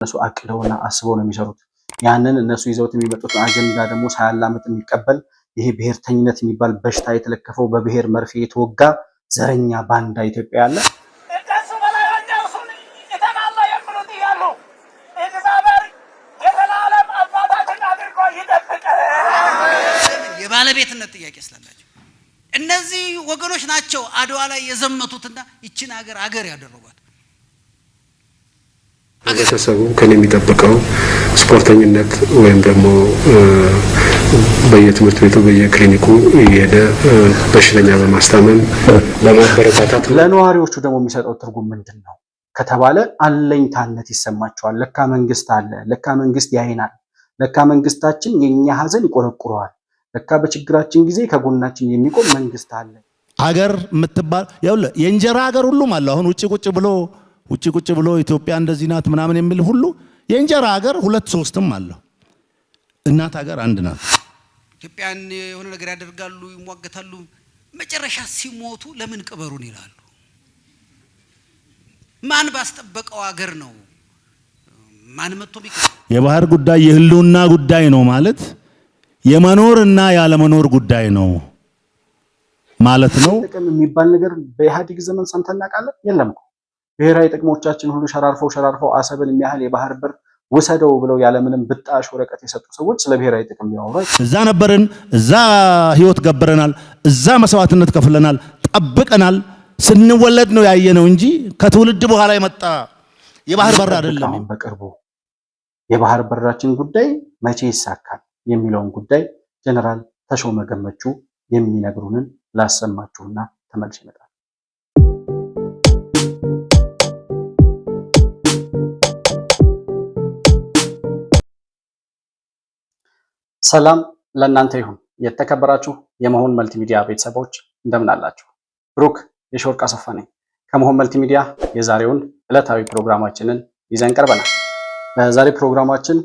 እነሱ አቅደውና አስበው ነው የሚሰሩት። ያንን እነሱ ይዘውት የሚመጡት አጀንዳ ደግሞ ሳያላምጥ የሚቀበል ይሄ ብሔርተኝነት የሚባል በሽታ የተለከፈው በብሔር መርፌ የተወጋ ዘረኛ ባንዳ ኢትዮጵያ ያለ የባለቤትነት ጥያቄ ስላላቸው እነዚህ ወገኖች ናቸው አድዋ ላይ የዘመቱትና ይችን ሀገር ያደረጓት። ቤተሰቡ ከኔ የሚጠብቀው ስፖርተኝነት ወይም ደግሞ በየትምህርት ቤቱ በየክሊኒኩ የሄደ በሽተኛ በማስታመም በማበረታታት ለነዋሪዎቹ ደግሞ የሚሰጠው ትርጉም ምንድን ነው ከተባለ አለኝታነት ይሰማቸዋል። ለካ መንግስት አለ፣ ለካ መንግስት ያይናል፣ ለካ መንግስታችን የኛ ሀዘን ይቆረቁረዋል፣ ለካ በችግራችን ጊዜ ከጎናችን የሚቆም መንግስት አለ። ሀገር የምትባል የእንጀራ ሀገር ሁሉም አለ። አሁን ውጪ ቁጭ ብሎ ኢትዮጵያ እንደዚህ ናት ምናምን የሚል ሁሉ የእንጀራ ሀገር ሁለት ሶስትም አለው። እናት ሀገር አንድ ናት። ኢትዮጵያን የሆነ ነገር ያደርጋሉ፣ ይሟገታሉ፣ መጨረሻ ሲሞቱ ለምን ቅበሩን ይላሉ። ማን ባስጠበቀው ሀገር ነው ማን መጥቶ ቢቀር? የባህር ጉዳይ የህልውና ጉዳይ ነው ማለት የመኖርና ያለመኖር ጉዳይ ነው ማለት ነው። ጥቅም የሚባል ነገር በኢህአዴግ ዘመን ሰምተን እናውቃለን? የለም እኮ ብሔራዊ ጥቅሞቻችን ሁሉ ሸራርፈው አሰብን የሚያህል የባህር በር ወሰደው ብለው ያለምንም ብጣሽ ወረቀት የሰጡ ሰዎች ስለ ብሔራዊ ጥቅም ያወራሉ። እዛ ነበርን፣ እዛ ህይወት ገብረናል፣ እዛ መስዋዕትነት ከፍለናል፣ ጠብቀናል። ስንወለድ ነው ያየነው እንጂ ከትውልድ በኋላ የመጣ የባህር በር አይደለም። በቅርቡ የባህር በራችን ጉዳይ መቼ ይሳካል የሚለውን ጉዳይ ጀነራል ተሾመ ገመቹ የሚነግሩንን ላሰማችሁና ተመልሼ እመጣለሁ። ሰላም ለእናንተ ይሁን። የተከበራችሁ የመሆን መልቲሚዲያ ቤተሰቦች እንደምን አላችሁ? ብሩክ የሾርቅ አሰፋ ነኝ ከመሆን መልቲሚዲያ። የዛሬውን ዕለታዊ ፕሮግራማችንን ይዘን ቀርበናል። በዛሬ ፕሮግራማችን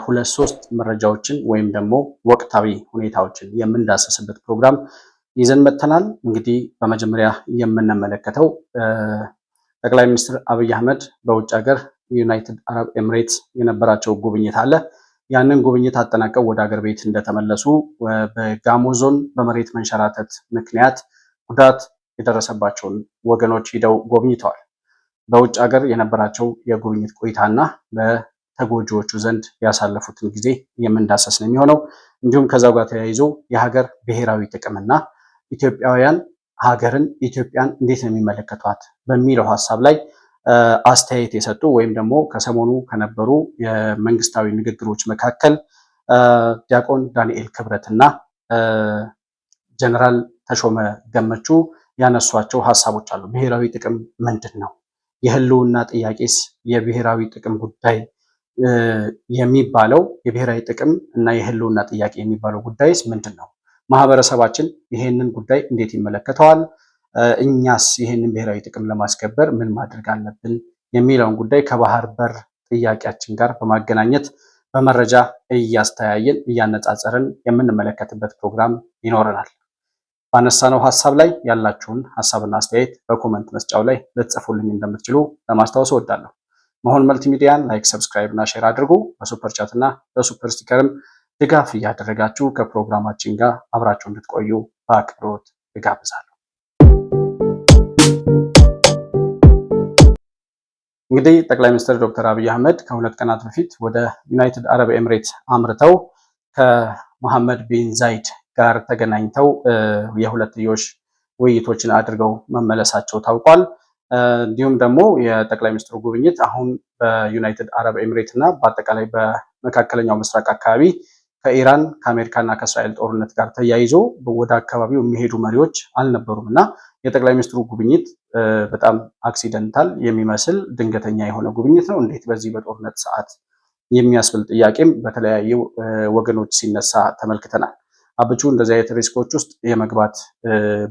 ሁለት ሶስት መረጃዎችን ወይም ደግሞ ወቅታዊ ሁኔታዎችን የምንዳሰስበት ፕሮግራም ይዘን መጥተናል። እንግዲህ በመጀመሪያ የምንመለከተው ጠቅላይ ሚኒስትር አብይ አህመድ በውጭ ሀገር ዩናይትድ አረብ ኤምሬትስ የነበራቸው ጉብኝት አለ። ያንን ጉብኝት አጠናቀው ወደ ሀገር ቤት እንደተመለሱ በጋሞ ዞን በመሬት መንሸራተት ምክንያት ጉዳት የደረሰባቸውን ወገኖች ሂደው ጎብኝተዋል። በውጭ ሀገር የነበራቸው የጉብኝት ቆይታና በተጎጂዎቹ ዘንድ ያሳለፉትን ጊዜ የምንዳሰስ ነው የሚሆነው። እንዲሁም ከዛው ጋር ተያይዞ የሀገር ብሔራዊ ጥቅምና ኢትዮጵያውያን ሀገርን ኢትዮጵያን እንዴት ነው የሚመለከቷት በሚለው ሀሳብ ላይ አስተያየት የሰጡ ወይም ደግሞ ከሰሞኑ ከነበሩ የመንግስታዊ ንግግሮች መካከል ዲያቆን ዳንኤል ክብረትና ጀነራል ተሾመ ገመቹ ያነሷቸው ሀሳቦች አሉ። ብሔራዊ ጥቅም ምንድን ነው? የህልውና ጥያቄስ የብሔራዊ ጥቅም ጉዳይ የሚባለው የብሔራዊ ጥቅም እና የህልውና ጥያቄ የሚባለው ጉዳይስ ምንድን ነው? ማህበረሰባችን ይሄንን ጉዳይ እንዴት ይመለከተዋል? እኛስ ይሄንን ብሔራዊ ጥቅም ለማስከበር ምን ማድረግ አለብን የሚለውን ጉዳይ ከባህር በር ጥያቄያችን ጋር በማገናኘት በመረጃ እያስተያየን እያነጻጸርን የምንመለከትበት ፕሮግራም ይኖረናል። ባነሳነው ሀሳብ ላይ ያላችሁን ሀሳብና አስተያየት በኮመንት መስጫው ላይ ልትጽፉልኝ እንደምትችሉ ለማስታወስ እወዳለሁ። መሆን መልቲሚዲያን ላይክ፣ ሰብስክራይብ እና ሼር አድርጉ። በሱፐር ቻት እና በሱፐር ስቲከርም ድጋፍ እያደረጋችሁ ከፕሮግራማችን ጋር አብራችሁ እንድትቆዩ በአክብሮት እጋብዛለሁ። እንግዲህ ጠቅላይ ሚኒስትር ዶክተር አብይ አህመድ ከሁለት ቀናት በፊት ወደ ዩናይትድ አረብ ኤምሬትስ አምርተው ከመሐመድ ቢን ዛይድ ጋር ተገናኝተው የሁለትዮሽ ውይይቶችን አድርገው መመለሳቸው ታውቋል። እንዲሁም ደግሞ የጠቅላይ ሚኒስትሩ ጉብኝት አሁን በዩናይትድ አረብ ኤምሬት እና በአጠቃላይ በመካከለኛው ምስራቅ አካባቢ ከኢራን ከአሜሪካና ከእስራኤል ጦርነት ጋር ተያይዞ ወደ አካባቢው የሚሄዱ መሪዎች አልነበሩም እና የጠቅላይ ሚኒስትሩ ጉብኝት በጣም አክሲደንታል የሚመስል ድንገተኛ የሆነ ጉብኝት ነው። እንዴት በዚህ በጦርነት ሰዓት የሚያስብል ጥያቄም በተለያዩ ወገኖች ሲነሳ ተመልክተናል። አብቹ እንደዚህ አይነት ሪስኮች ውስጥ የመግባት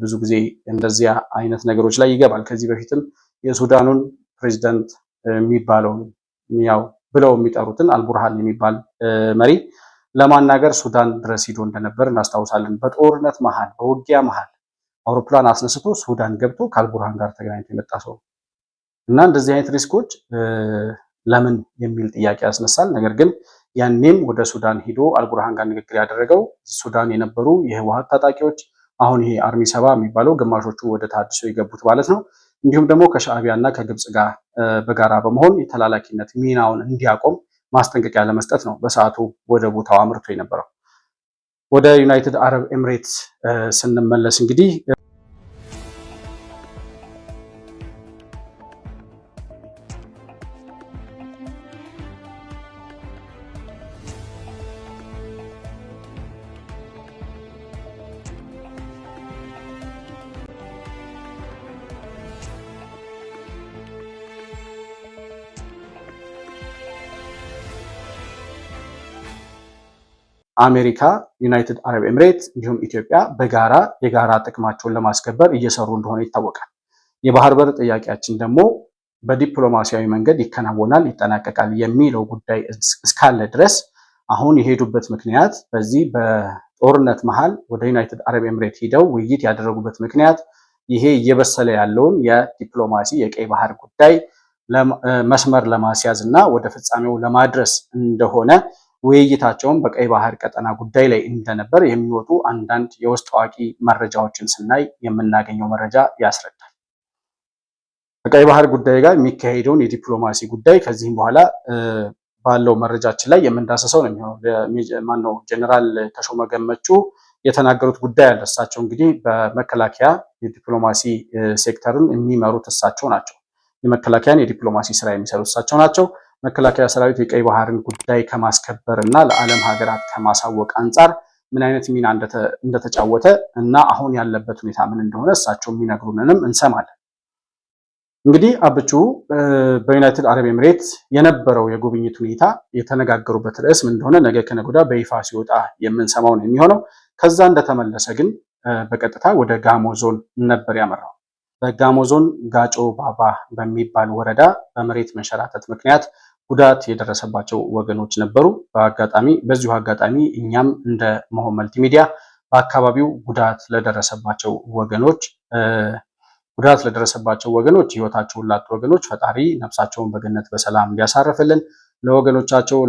ብዙ ጊዜ እንደዚያ አይነት ነገሮች ላይ ይገባል። ከዚህ በፊትም የሱዳኑን ፕሬዚዳንት የሚባለውን ያው ብለው የሚጠሩትን አልቡርሃን የሚባል መሪ ለማናገር ሱዳን ድረስ ሂዶ እንደነበር እናስታውሳለን። በጦርነት መሃል በውጊያ መሃል አውሮፕላን አስነስቶ ሱዳን ገብቶ ከአልቡርሃን ጋር ተገናኝቶ የመጣ ሰው እና እንደዚህ አይነት ሪስኮች ለምን የሚል ጥያቄ ያስነሳል። ነገር ግን ያኔም ወደ ሱዳን ሂዶ አልቡርሃን ጋር ንግግር ያደረገው ሱዳን የነበሩ የህወሓት ታጣቂዎች አሁን ይሄ አርሚ 70 የሚባለው ግማሾቹ ወደ ታድሶ የገቡት ማለት ነው፣ እንዲሁም ደግሞ ከሻዕቢያና ከግብጽ ጋር በጋራ በመሆን የተላላኪነት ሚናውን እንዲያቆም ማስጠንቀቂያ ለመስጠት ነው በሰዓቱ ወደ ቦታው አምርቶ የነበረው። ወደ ዩናይትድ አረብ ኤምሬትስ ስንመለስ እንግዲህ አሜሪካ፣ ዩናይትድ አረብ ኤምሬት እንዲሁም ኢትዮጵያ በጋራ የጋራ ጥቅማቸውን ለማስከበር እየሰሩ እንደሆነ ይታወቃል። የባህር በር ጥያቄያችን ደግሞ በዲፕሎማሲያዊ መንገድ ይከናወናል፣ ይጠናቀቃል የሚለው ጉዳይ እስካለ ድረስ አሁን የሄዱበት ምክንያት በዚህ በጦርነት መሃል ወደ ዩናይትድ አረብ ኤምሬት ሂደው ውይይት ያደረጉበት ምክንያት ይሄ እየበሰለ ያለውን የዲፕሎማሲ የቀይ ባህር ጉዳይ መስመር ለማስያዝ እና ወደ ፍጻሜው ለማድረስ እንደሆነ ውይይታቸውን በቀይ ባህር ቀጠና ጉዳይ ላይ እንደነበር የሚወጡ አንዳንድ የውስጥ አዋቂ መረጃዎችን ስናይ የምናገኘው መረጃ ያስረዳል። በቀይ ባህር ጉዳይ ጋር የሚካሄደውን የዲፕሎማሲ ጉዳይ ከዚህም በኋላ ባለው መረጃችን ላይ የምንዳሰሰው ነው የሚሆነው። ጀነራል ተሾመ ገመቹ የተናገሩት ጉዳይ አለ። እሳቸው እንግዲህ በመከላከያ የዲፕሎማሲ ሴክተርን የሚመሩት እሳቸው ናቸው። የመከላከያን የዲፕሎማሲ ስራ የሚሰሩት እሳቸው ናቸው። መከላከያ ሰራዊት የቀይ ባህርን ጉዳይ ከማስከበር እና ለዓለም ሀገራት ከማሳወቅ አንጻር ምን አይነት ሚና እንደተጫወተ እና አሁን ያለበት ሁኔታ ምን እንደሆነ እሳቸው የሚነግሩንንም እንሰማለን። እንግዲህ አብቹ በዩናይትድ አረብ ኤምሬት የነበረው የጉብኝት ሁኔታ የተነጋገሩበት ርዕስ ምን እንደሆነ ነገ ከነገ ወዲያ በይፋ ሲወጣ የምንሰማው ነው የሚሆነው። ከዛ እንደተመለሰ ግን በቀጥታ ወደ ጋሞ ዞን ነበር ያመራው። በጋሞ ዞን ጋጮ ባባ በሚባል ወረዳ በመሬት መንሸራተት ምክንያት ጉዳት የደረሰባቸው ወገኖች ነበሩ። በዚሁ አጋጣሚ እኛም እንደ መሆን መልቲሚዲያ በአካባቢው ጉዳት ለደረሰባቸው ወገኖች ህይወታቸውን ላጡ ወገኖች ፈጣሪ ነፍሳቸውን በገነት በሰላም እንዲያሳርፍልን፣ ለወገኖቻቸው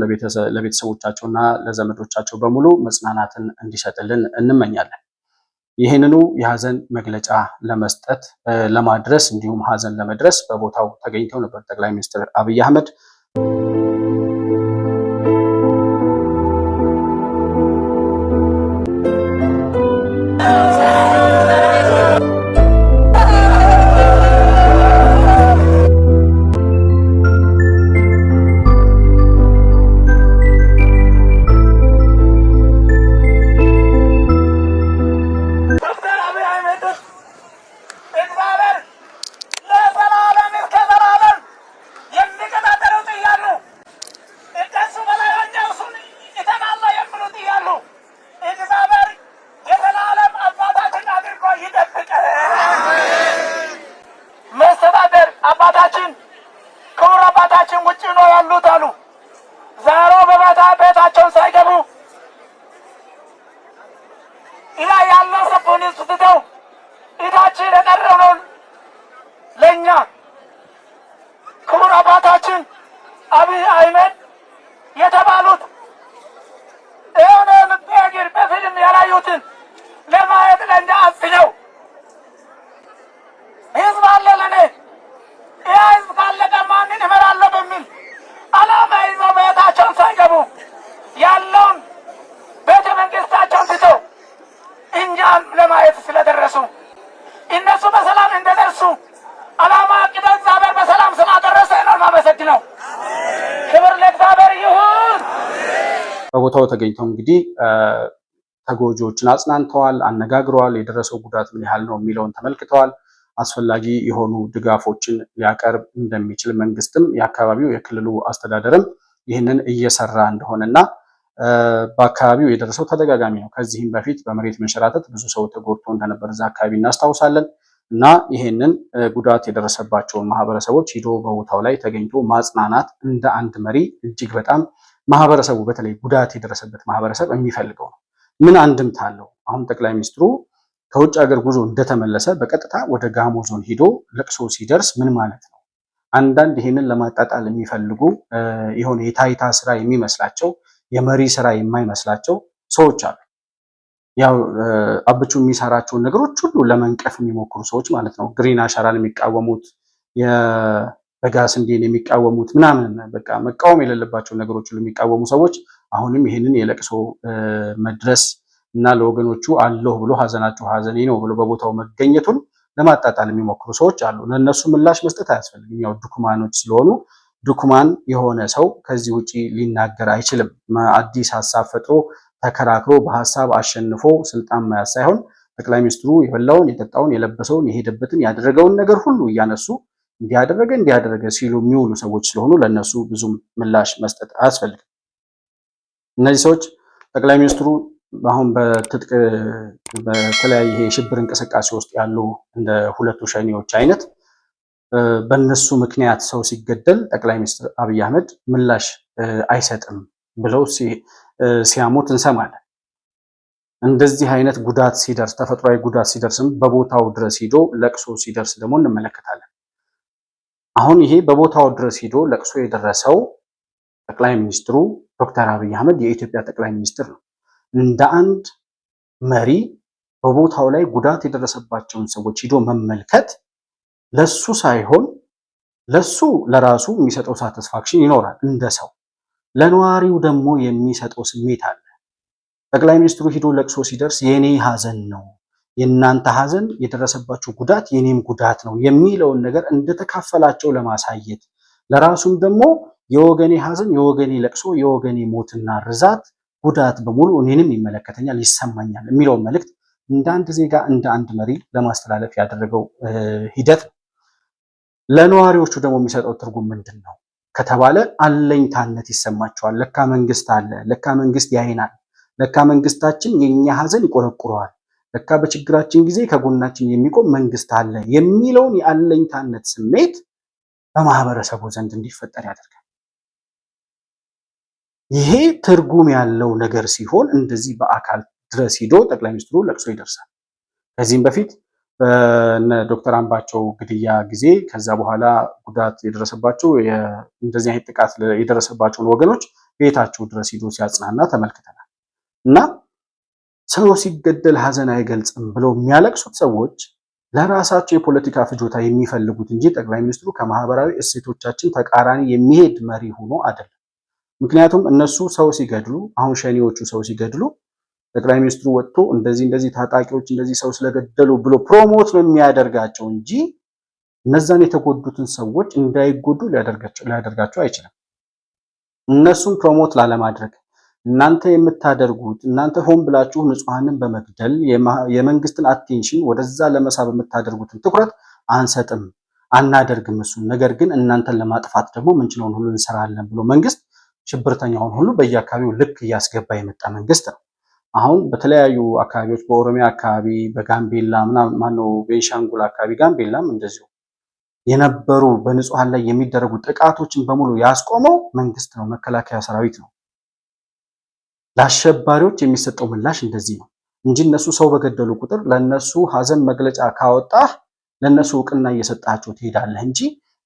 ለቤተሰቦቻቸውና ለዘመዶቻቸው በሙሉ መጽናናትን እንዲሰጥልን እንመኛለን። ይህንኑ የሀዘን መግለጫ ለመስጠት ለማድረስ እንዲሁም ሀዘን ለመድረስ በቦታው ተገኝተው ነበር ጠቅላይ ሚኒስትር አብይ አህመድ። ክቡር አባታችን አብይ አህመድ የተባሉት ይህንን በእግር በፊልም ያላዩትን ለማየት ለእንደ አስነው ህዝብ አለ ለኔ ይህ ህዝብ ካለቀ ማንን እመራለሁ በሚል አላማ ይዘው ቤታቸውን ሳይገቡ ያለውን ቤተ መንግስታቸውን ትተው እኛም ለማየት ስለደረሱ እነሱ በሰላም እንደደርሱ አላማ ቅደ እግዚአብሔር በሰላም ስላደረሰ ነው ማመሰግነው። ክብር ለእግዚአብሔር ይሁን። በቦታው ተገኝተው እንግዲህ ተጎጂዎችን አጽናንተዋል፣ አነጋግረዋል። የደረሰው ጉዳት ምን ያህል ነው የሚለውን ተመልክተዋል። አስፈላጊ የሆኑ ድጋፎችን ሊያቀርብ እንደሚችል መንግስትም የአካባቢው የክልሉ አስተዳደርም ይህንን እየሰራ እንደሆነና በአካባቢው የደረሰው ተደጋጋሚ ነው። ከዚህም በፊት በመሬት መንሸራተት ብዙ ሰው ተጎድቶ እንደነበር እዛ አካባቢ እናስታውሳለን። እና ይሄንን ጉዳት የደረሰባቸውን ማህበረሰቦች ሂዶ በቦታው ላይ ተገኝቶ ማጽናናት እንደ አንድ መሪ እጅግ በጣም ማህበረሰቡ በተለይ ጉዳት የደረሰበት ማህበረሰብ የሚፈልገው ነው። ምን አንድምታ አለው? አሁን ጠቅላይ ሚኒስትሩ ከውጭ ሀገር ጉዞ እንደተመለሰ በቀጥታ ወደ ጋሞ ዞን ሂዶ ለቅሶ ሲደርስ ምን ማለት ነው? አንዳንድ ይህንን ለማጣጣል የሚፈልጉ የሆነ የታይታ ስራ የሚመስላቸው የመሪ ስራ የማይመስላቸው ሰዎች አሉ። ያው አብቹ የሚሰራቸውን ነገሮች ሁሉ ለመንቀፍ የሚሞክሩ ሰዎች ማለት ነው። ግሪን አሻራን የሚቃወሙት የበጋ ስንዴን የሚቃወሙት ምናምን በቃ መቃወም የሌለባቸው ነገሮች ሁሉ የሚቃወሙ ሰዎች አሁንም ይህንን የለቅሶ መድረስ እና ለወገኖቹ አለሁ ብሎ ሀዘናቸው ሀዘኔ ነው ብሎ በቦታው መገኘቱን ለማጣጣል የሚሞክሩ ሰዎች አሉ። ለእነሱ ምላሽ መስጠት አያስፈልግም። ያው ድኩማኖች ስለሆኑ ድኩማን የሆነ ሰው ከዚህ ውጪ ሊናገር አይችልም። አዲስ ሀሳብ ፈጥሮ ተከራክሮ በሀሳብ አሸንፎ ስልጣን መያዝ ሳይሆን ጠቅላይ ሚኒስትሩ የበላውን የጠጣውን የለበሰውን የሄደበትን ያደረገውን ነገር ሁሉ እያነሱ እንዲያደረገ ሲሉ የሚውሉ ሰዎች ስለሆኑ ለእነሱ ብዙም ምላሽ መስጠት አያስፈልግም። እነዚህ ሰዎች ጠቅላይ ሚኒስትሩ አሁን በትጥቅ በተለያየ የሽብር እንቅስቃሴ ውስጥ ያሉ እንደ ሁለቱ ሸኔዎች አይነት በእነሱ ምክንያት ሰው ሲገደል ጠቅላይ ሚኒስትር አብይ አህመድ ምላሽ አይሰጥም ብለው ሲያሙት እንሰማለን። እንደዚህ አይነት ጉዳት ሲደርስ ተፈጥሯዊ ጉዳት ሲደርስም በቦታው ድረስ ሂዶ ለቅሶ ሲደርስ ደግሞ እንመለከታለን። አሁን ይሄ በቦታው ድረስ ሂዶ ለቅሶ የደረሰው ጠቅላይ ሚኒስትሩ ዶክተር አብይ አህመድ የኢትዮጵያ ጠቅላይ ሚኒስትር ነው። እንደ አንድ መሪ በቦታው ላይ ጉዳት የደረሰባቸውን ሰዎች ሂዶ መመልከት ለሱ ሳይሆን ለሱ ለራሱ የሚሰጠው ሳቲስፋክሽን ይኖራል እንደ ሰው፣ ለነዋሪው ደግሞ የሚሰጠው ስሜት አለ። ጠቅላይ ሚኒስትሩ ሂዶ ለቅሶ ሲደርስ የኔ ሀዘን ነው፣ የእናንተ ሀዘን የደረሰባቸው ጉዳት የኔም ጉዳት ነው የሚለውን ነገር እንደተካፈላቸው ለማሳየት ለራሱም ደግሞ የወገኔ ሀዘን፣ የወገኔ ለቅሶ፣ የወገኔ ሞትና ርዛት ጉዳት በሙሉ እኔንም ይመለከተኛል፣ ይሰማኛል የሚለውን መልእክት እንደ አንድ ዜጋ እንደ አንድ መሪ ለማስተላለፍ ያደረገው ሂደት ነው። ለነዋሪዎቹ ደግሞ የሚሰጠው ትርጉም ምንድን ነው ከተባለ አለኝታነት ይሰማቸዋል። ለካ መንግስት አለ፣ ለካ መንግስት ያይናል፣ ለካ መንግስታችን የኛ ሀዘን ይቆረቁረዋል፣ ለካ በችግራችን ጊዜ ከጎናችን የሚቆም መንግስት አለ የሚለውን የአለኝታነት ስሜት በማህበረሰቡ ዘንድ እንዲፈጠር ያደርጋል። ይሄ ትርጉም ያለው ነገር ሲሆን እንደዚህ በአካል ድረስ ሂዶ ጠቅላይ ሚኒስትሩ ለቅሶ ይደርሳል። ከዚህም በፊት በነ ዶክተር አምባቸው ግድያ ጊዜ ከዛ በኋላ ጉዳት የደረሰባቸው እንደዚህ አይነት ጥቃት የደረሰባቸውን ወገኖች ቤታቸው ድረስ ሂዶ ሲያጽናና ተመልክተናል። እና ሰው ሲገደል ሀዘን አይገልጽም ብለው የሚያለቅሱት ሰዎች ለራሳቸው የፖለቲካ ፍጆታ የሚፈልጉት እንጂ ጠቅላይ ሚኒስትሩ ከማህበራዊ እሴቶቻችን ተቃራኒ የሚሄድ መሪ ሆኖ አይደለም። ምክንያቱም እነሱ ሰው ሲገድሉ፣ አሁን ሸኔዎቹ ሰው ሲገድሉ ጠቅላይ ሚኒስትሩ ወጥቶ እንደዚህ ታጣቂዎች እንደዚህ ሰው ስለገደሉ ብሎ ፕሮሞት ነው የሚያደርጋቸው እንጂ እነዛን የተጎዱትን ሰዎች እንዳይጎዱ ሊያደርጋቸው አይችልም። እነሱን ፕሮሞት ላለማድረግ እናንተ የምታደርጉት እናንተ ሆን ብላችሁ ንጹሐንን በመግደል የመንግስትን አቴንሽን ወደዛ ለመሳብ የምታደርጉትን ትኩረት አንሰጥም፣ አናደርግም እሱን። ነገር ግን እናንተን ለማጥፋት ደግሞ ምንችለውን ሁሉ እንሰራለን ብሎ መንግስት ሽብርተኛውን ሁሉ በየአካባቢው ልክ እያስገባ የመጣ መንግስት ነው። አሁን በተለያዩ አካባቢዎች በኦሮሚያ አካባቢ፣ በጋምቤላ ማነው ቤንሻንጉል አካባቢ ጋምቤላም እንደዚሁ የነበሩ በንጹሐን ላይ የሚደረጉ ጥቃቶችን በሙሉ ያስቆመው መንግስት ነው፣ መከላከያ ሰራዊት ነው። ለአሸባሪዎች የሚሰጠው ምላሽ እንደዚህ ነው እንጂ እነሱ ሰው በገደሉ ቁጥር ለነሱ ሀዘን መግለጫ ካወጣህ ለነሱ እውቅና እየሰጣቸው ትሄዳለህ እንጂ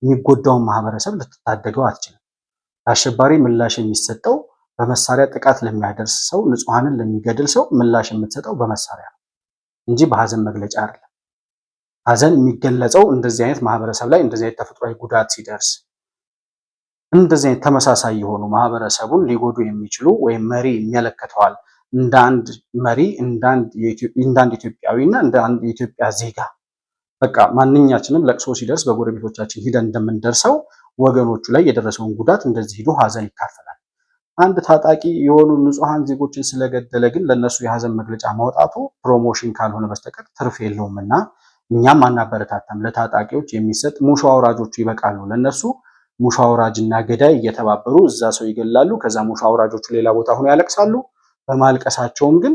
የሚጎዳውን ማህበረሰብ ልትታደገው አትችልም። ለአሸባሪ ምላሽ የሚሰጠው በመሳሪያ ጥቃት ለሚያደርስ ሰው፣ ንጹሐንን ለሚገድል ሰው ምላሽ የምትሰጠው በመሳሪያ ነው እንጂ በሀዘን መግለጫ አይደለም። ሀዘን የሚገለጸው እንደዚህ አይነት ማህበረሰብ ላይ እንደዚህ አይነት ተፈጥሯዊ ጉዳት ሲደርስ እንደዚህ አይነት ተመሳሳይ የሆኑ ማህበረሰቡን ሊጎዱ የሚችሉ ወይም መሪ ይመለከተዋል እንደ አንድ መሪ እንደ አንድ ኢትዮጵያዊ እና እንደ አንድ የኢትዮጵያ ዜጋ በቃ ማንኛችንም ለቅሶ ሲደርስ በጎረቤቶቻችን ሂደን እንደምንደርሰው ወገኖቹ ላይ የደረሰውን ጉዳት እንደዚህ ሂዶ ሀዘን ይካፈላል። አንድ ታጣቂ የሆኑ ንጹሐን ዜጎችን ስለገደለ ግን ለነሱ የሀዘን መግለጫ ማውጣቱ ፕሮሞሽን ካልሆነ በስተቀር ትርፍ የለውም እና እኛም አናበረታታም። ለታጣቂዎች የሚሰጥ ሙሾ አውራጆቹ ይበቃሉ። ለነሱ ሙሾ አውራጅና ገዳይ እየተባበሩ እዛ ሰው ይገላሉ። ከዛ ሙሾ አውራጆቹ ሌላ ቦታ ሆኖ ያለቅሳሉ። በማልቀሳቸውም ግን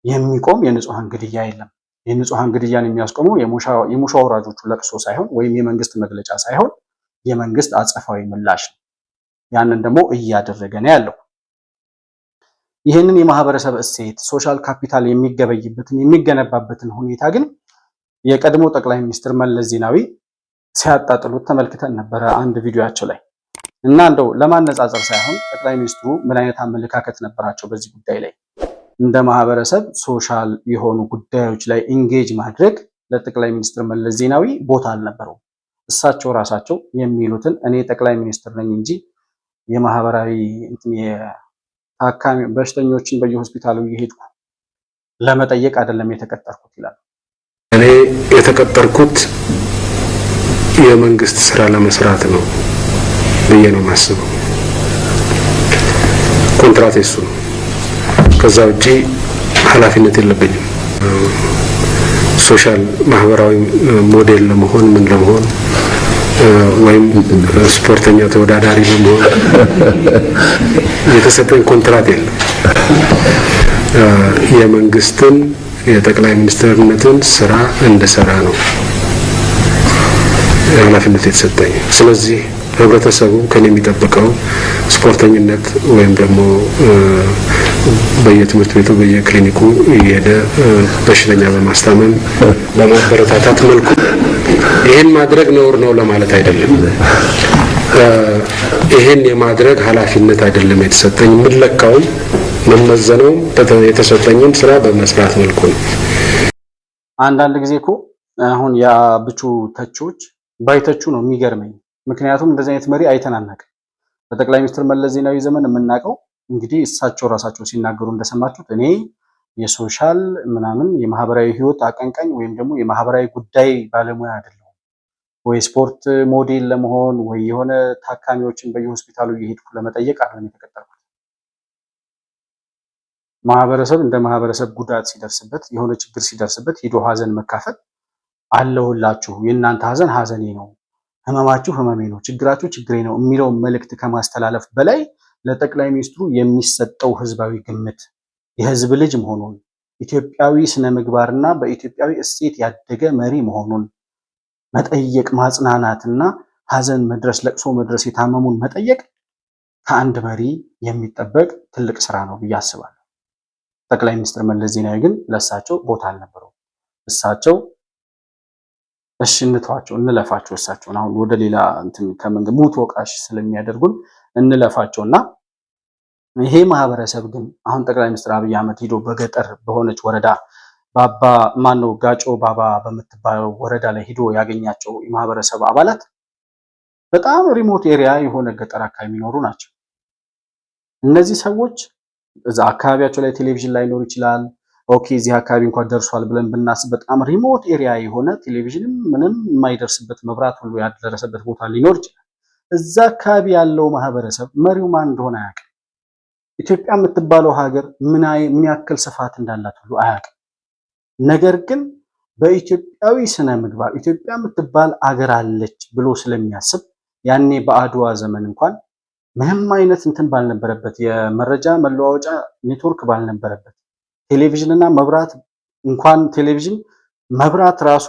የሚቆም የንጹሐን ግድያ የለም። የንጹሐን ግድያን የሚያስቆመው የሙሾ አውራጆቹ ለቅሶ ሳይሆን ወይም የመንግስት መግለጫ ሳይሆን የመንግስት አጸፋዊ ምላሽ ነው። ያንን ደግሞ እያደረገ ነው ያለው። ይህንን የማህበረሰብ እሴት ሶሻል ካፒታል የሚገበይበትን የሚገነባበትን ሁኔታ ግን የቀድሞ ጠቅላይ ሚኒስትር መለስ ዜናዊ ሲያጣጥሉት ተመልክተን ነበረ አንድ ቪዲዮአቸው ላይ እና እንደው ለማነጻጸር ሳይሆን ጠቅላይ ሚኒስትሩ ምን አይነት አመለካከት ነበራቸው በዚህ ጉዳይ ላይ እንደ ማህበረሰብ ሶሻል የሆኑ ጉዳዮች ላይ ኢንጌጅ ማድረግ ለጠቅላይ ሚኒስትር መለስ ዜናዊ ቦታ አልነበረው። እሳቸው ራሳቸው የሚሉትን እኔ ጠቅላይ ሚኒስትር ነኝ እንጂ የማህበራዊ የታካሚ በሽተኞችን በየሆስፒታሉ እየሄድኩ ለመጠየቅ አይደለም የተቀጠርኩት ይላል። እኔ የተቀጠርኩት የመንግስት ስራ ለመስራት ነው ብዬ ነው የማስበው። ኮንትራት የሱ ነው። ከዛ ውጪ ኃላፊነት የለብኝም። ሶሻል ማህበራዊ ሞዴል ለመሆን ምን ለመሆን ወይም ስፖርተኛ ተወዳዳሪ ለመሆን የተሰጠኝ ኮንትራት የለም። የመንግስትን የጠቅላይ ሚኒስትርነትን ስራ እንደሰራ ነው ኃላፊነት የተሰጠኝ። ስለዚህ ህብረተሰቡ ከኔ የሚጠብቀው ስፖርተኝነት ወይም ደግሞ በየትምህርት ቤቱ በየክሊኒኩ እየሄደ በሽተኛ በማስታመም በማበረታታት መልኩ ይሄን ማድረግ ነውር ነው ለማለት አይደለም። ይሄን የማድረግ ኃላፊነት አይደለም የተሰጠኝ። የምለካውም መመዘነውም የተሰጠኝን ስራ በመስራት መልኩ ነው። አንዳንድ ጊዜ እኮ አሁን የአብቹ ተቾች ባይተቹ ነው የሚገርመኝ። ምክንያቱም እንደዚህ አይነት መሪ አይተን አናውቅም። በጠቅላይ ሚኒስትር መለስ ዜናዊ ዘመን የምናውቀው እንግዲህ እሳቸው ራሳቸው ሲናገሩ እንደሰማችሁት እኔ የሶሻል ምናምን የማህበራዊ ህይወት አቀንቃኝ ወይም ደግሞ የማህበራዊ ጉዳይ ባለሙያ አይደለሁም፣ ወይ ስፖርት ሞዴል ለመሆን ወይ የሆነ ታካሚዎችን በየሆስፒታሉ እየሄድኩ ለመጠየቅ አይደለም የተቀጠርኩት። ማህበረሰብ እንደ ማህበረሰብ ጉዳት ሲደርስበት የሆነ ችግር ሲደርስበት ሄዶ ሀዘን መካፈል አለሁላችሁ፣ የእናንተ ሀዘን ሀዘኔ ነው፣ ህመማችሁ ህመሜ ነው፣ ችግራችሁ ችግሬ ነው የሚለውን መልእክት ከማስተላለፍ በላይ ለጠቅላይ ሚኒስትሩ የሚሰጠው ህዝባዊ ግምት የህዝብ ልጅ መሆኑን ኢትዮጵያዊ ስነ ምግባርና በኢትዮጵያዊ እሴት ያደገ መሪ መሆኑን መጠየቅ ማጽናናትና ሀዘን መድረስ ለቅሶ መድረስ የታመሙን መጠየቅ ከአንድ መሪ የሚጠበቅ ትልቅ ስራ ነው ብዬ አስባለሁ። ጠቅላይ ሚኒስትር መለስ ዜናዊ ግን ለእሳቸው ቦታ አልነበረው። እሳቸው እሺ እንተዋቸው እንለፋቸው፣ እሳቸውን አሁን ወደ ሌላ እንትን ከመንገድ ሙት ወቃሽ ስለሚያደርጉን እንለፋቸውና ይሄ ማህበረሰብ ግን አሁን ጠቅላይ ሚኒስትር አብይ አህመድ ሄዶ በገጠር በሆነች ወረዳ ባባ ማነው ጋጮ ባባ በምትባለው ወረዳ ላይ ሄዶ ያገኛቸው የማህበረሰብ አባላት በጣም ሪሞት ኤሪያ የሆነ ገጠር አካባቢ የሚኖሩ ናቸው። እነዚህ ሰዎች እዛ አካባቢያቸው ላይ ቴሌቪዥን ላይኖር ይችላል። ኦኬ እዚህ አካባቢ እንኳን ደርሷል ብለን ብናስብ በጣም ሪሞት ኤሪያ የሆነ ቴሌቪዥንም ምንም የማይደርስበት መብራት ሁሉ ያልደረሰበት ቦታ ሊኖር ይችላል። እዛ አካባቢ ያለው ማህበረሰብ መሪው ማን እንደሆነ አያውቅም። ኢትዮጵያ የምትባለው ሀገር ምን ያክል ስፋት እንዳላት ሁሉ አያውቅም። ነገር ግን በኢትዮጵያዊ ስነ ምግባር ኢትዮጵያ የምትባል አገር አለች ብሎ ስለሚያስብ ያኔ በአድዋ ዘመን እንኳን ምንም አይነት እንትን ባልነበረበት የመረጃ መለዋወጫ ኔትወርክ ባልነበረበት ቴሌቪዥንና መብራት እንኳን ቴሌቪዥን መብራት ራሱ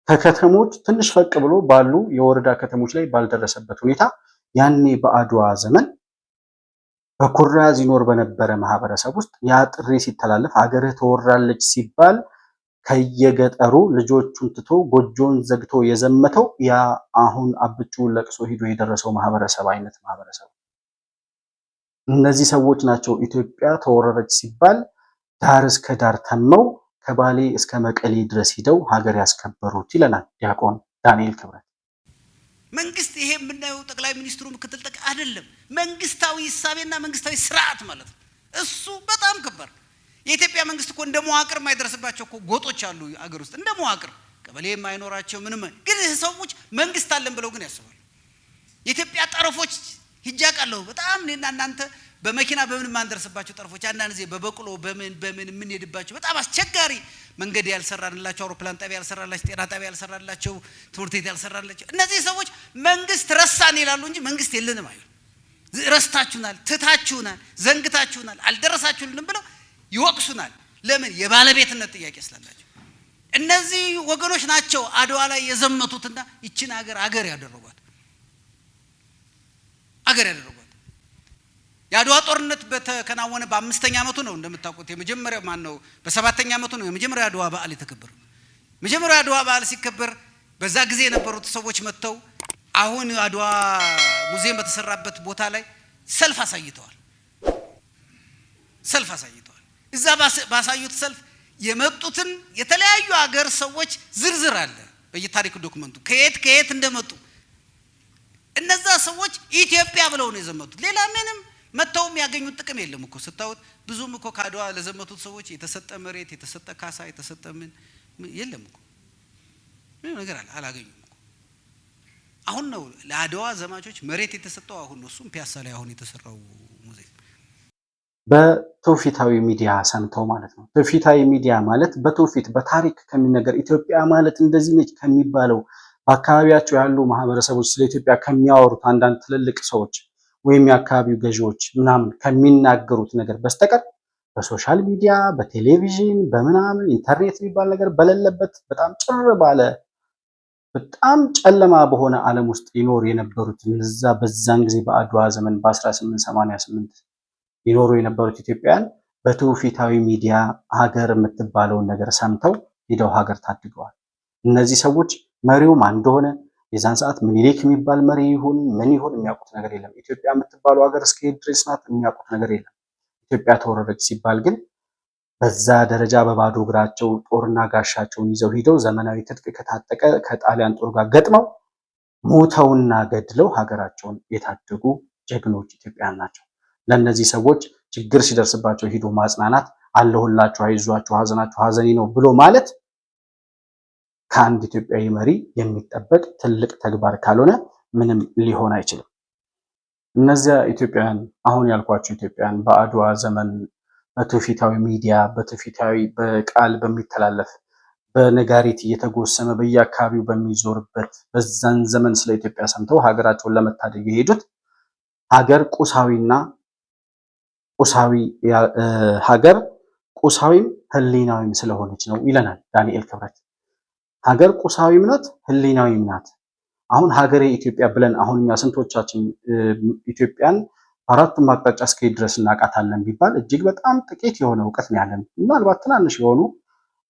ከከተሞች ትንሽ ፈቅ ብሎ ባሉ የወረዳ ከተሞች ላይ ባልደረሰበት ሁኔታ ያኔ በአድዋ ዘመን በኩራዝ ይኖር በነበረ ማህበረሰብ ውስጥ ያ ጥሪ ሲተላለፍ ሀገርህ ተወራለች ሲባል ከየገጠሩ ልጆቹን ትቶ ጎጆን ዘግቶ የዘመተው ያ አሁን አብቹ ለቅሶ ሂዶ የደረሰው ማህበረሰብ አይነት ማህበረሰብ። እነዚህ ሰዎች ናቸው ኢትዮጵያ ተወረረች ሲባል ዳር እስከ ዳር ተመው ከባሌ እስከ መቀሌ ድረስ ሂደው ሀገር ያስከበሩት ይለናል ዲያቆን ዳንኤል ክብረት። መንግስት ይሄ የምናየው ጠቅላይ ሚኒስትሩ ምክትል ጠቅላይ አይደለም፣ መንግስታዊ ሂሳቤና መንግስታዊ ስርዓት ማለት ነው። እሱ በጣም ከባድ። የኢትዮጵያ መንግስት እኮ እንደ መዋቅር የማይደርስባቸው እኮ ጎጦች አሉ አገር ውስጥ እንደ መዋቅር ቀበሌ የማይኖራቸው ምንም፣ ግን ሰዎች መንግስት አለን ብለው ግን ያስባሉ። የኢትዮጵያ ጠረፎች ሂጃቃለሁ በጣም እኔና እናንተ በመኪና በምን ማንደርስባቸው ጠረፎች አንዳንድ ጊዜ በበቅሎ በምን የምንሄድባቸው በጣም አስቸጋሪ መንገድ ያልሰራንላቸው፣ አውሮፕላን ጣቢያ ያልሰራላቸው፣ ጤና ጣቢያ ያልሰራላቸው፣ ትምህርት ቤት ያልሰራላቸው እነዚህ ሰዎች መንግስት ረሳን ይላሉ እንጂ መንግስት የለንም አይሉ። ረስታችሁናል፣ ትታችሁናል፣ ዘንግታችሁናል፣ አልደረሳችሁልንም ብለው ይወቅሱናል። ለምን? የባለቤትነት ጥያቄ ስላላቸው። እነዚህ ወገኖች ናቸው አድዋ ላይ የዘመቱትና ይችን አገር ያደረጓት የአድዋ ጦርነት በተከናወነ በ5ኛ ዓመቱ ነው እንደምታውቁት። የመጀመሪያው በ7ኛ ዓመቱ ነው የመጀመሪያው አድዋ በዓል የተከበረው። መጀመሪያው አድዋ በዓል ሲከበር በዛ ጊዜ የነበሩት ሰዎች መጥተው አሁን አድዋ ሙዚየም በተሰራበት ቦታ ላይ ሰልፍ አሳይተዋል። እዛ ባሳዩት ሰልፍ የመጡትን የተለያዩ ሀገር ሰዎች ዝርዝር አለ በየታሪክ ዶክመንቱ ከየት እንደመጡ። እነዛ ሰዎች ኢትዮጵያ ብለው ነው የዘመቱት። ሌላ ምንም መተውም ያገኙት ጥቅም የለም እኮ ስታውት። ብዙም እኮ ካድዋ ለዘመቱት ሰዎች የተሰጠ መሬት፣ የተሰጠ ካሳ፣ የተሰጠ ምን የለም እኮ ምን ነገር አላገኙም እኮ። አሁን ነው ለአድዋ ዘማቾች መሬት የተሰጠው አሁን ነው። እሱም ፒያሳ ላይ አሁን የተሰራው ሙዚየም በትውፊታዊ ሚዲያ ሰምተው ማለት ነው። ትውፊታዊ ሚዲያ ማለት በትውፊት በታሪክ ከሚነገር ኢትዮጵያ ማለት እንደዚህ ነች ከሚባለው በአካባቢያቸው ያሉ ማህበረሰቦች ስለ ኢትዮጵያ ከሚያወሩት አንዳንድ ትልልቅ ሰዎች ወይም የአካባቢው ገዢዎች ምናምን ከሚናገሩት ነገር በስተቀር በሶሻል ሚዲያ በቴሌቪዥን በምናምን ኢንተርኔት የሚባል ነገር በሌለበት በጣም ጭር ባለ በጣም ጨለማ በሆነ ዓለም ውስጥ ይኖር የነበሩት እነዛ በዛን ጊዜ በአድዋ ዘመን በ1888 ይኖሩ የነበሩት ኢትዮጵያውያን በትውፊታዊ ሚዲያ ሀገር የምትባለውን ነገር ሰምተው ሄደው ሀገር ታድገዋል። እነዚህ ሰዎች መሪው ማን እንደሆነ የዛን ሰዓት ምኒልክ የሚባል መሪ ይሁን ምን ይሁን የሚያውቁት ነገር የለም። ኢትዮጵያ የምትባለው ሀገር እስከ ድረስ ናት የሚያውቁት ነገር የለም። ኢትዮጵያ ተወረረች ሲባል ግን በዛ ደረጃ በባዶ እግራቸው ጦርና ጋሻቸውን ይዘው ሂደው ዘመናዊ ትጥቅ ከታጠቀ ከጣሊያን ጦር ጋር ገጥመው ሞተውና ገድለው ሀገራቸውን የታደጉ ጀግኖች ኢትዮጵያውያን ናቸው። ለእነዚህ ሰዎች ችግር ሲደርስባቸው ሂዶ ማጽናናት፣ አለሁላችሁ፣ አይዟችሁ፣ ሀዘናችሁ ሀዘኔ ነው ብሎ ማለት ከአንድ ኢትዮጵያዊ መሪ የሚጠበቅ ትልቅ ተግባር ካልሆነ ምንም ሊሆን አይችልም። እነዚያ ኢትዮጵያውያን አሁን ያልኳቸው ኢትዮጵያውያን በአድዋ ዘመን በትውፊታዊ ሚዲያ በትውፊታዊ በቃል በሚተላለፍ በነጋሪት እየተጎሰመ በየአካባቢው በሚዞርበት በዛን ዘመን ስለ ኢትዮጵያ ሰምተው ሀገራቸውን ለመታደግ የሄዱት ሀገር ቁሳዊና ሀገር ቁሳዊም ህሊናዊም ስለሆነች ነው ይለናል ዳንኤል ክብረት። ሀገር ቁሳዊም ናት ህሊናዊም ናት። አሁን ሀገሬ ኢትዮጵያ ብለን አሁን እኛ ስንቶቻችን ኢትዮጵያን በአራቱም አቅጣጫ እስከ ድረስ እናውቃታለን ቢባል እጅግ በጣም ጥቂት የሆነ እውቀት ነው ያለን። ምናልባት ትናንሽ የሆኑ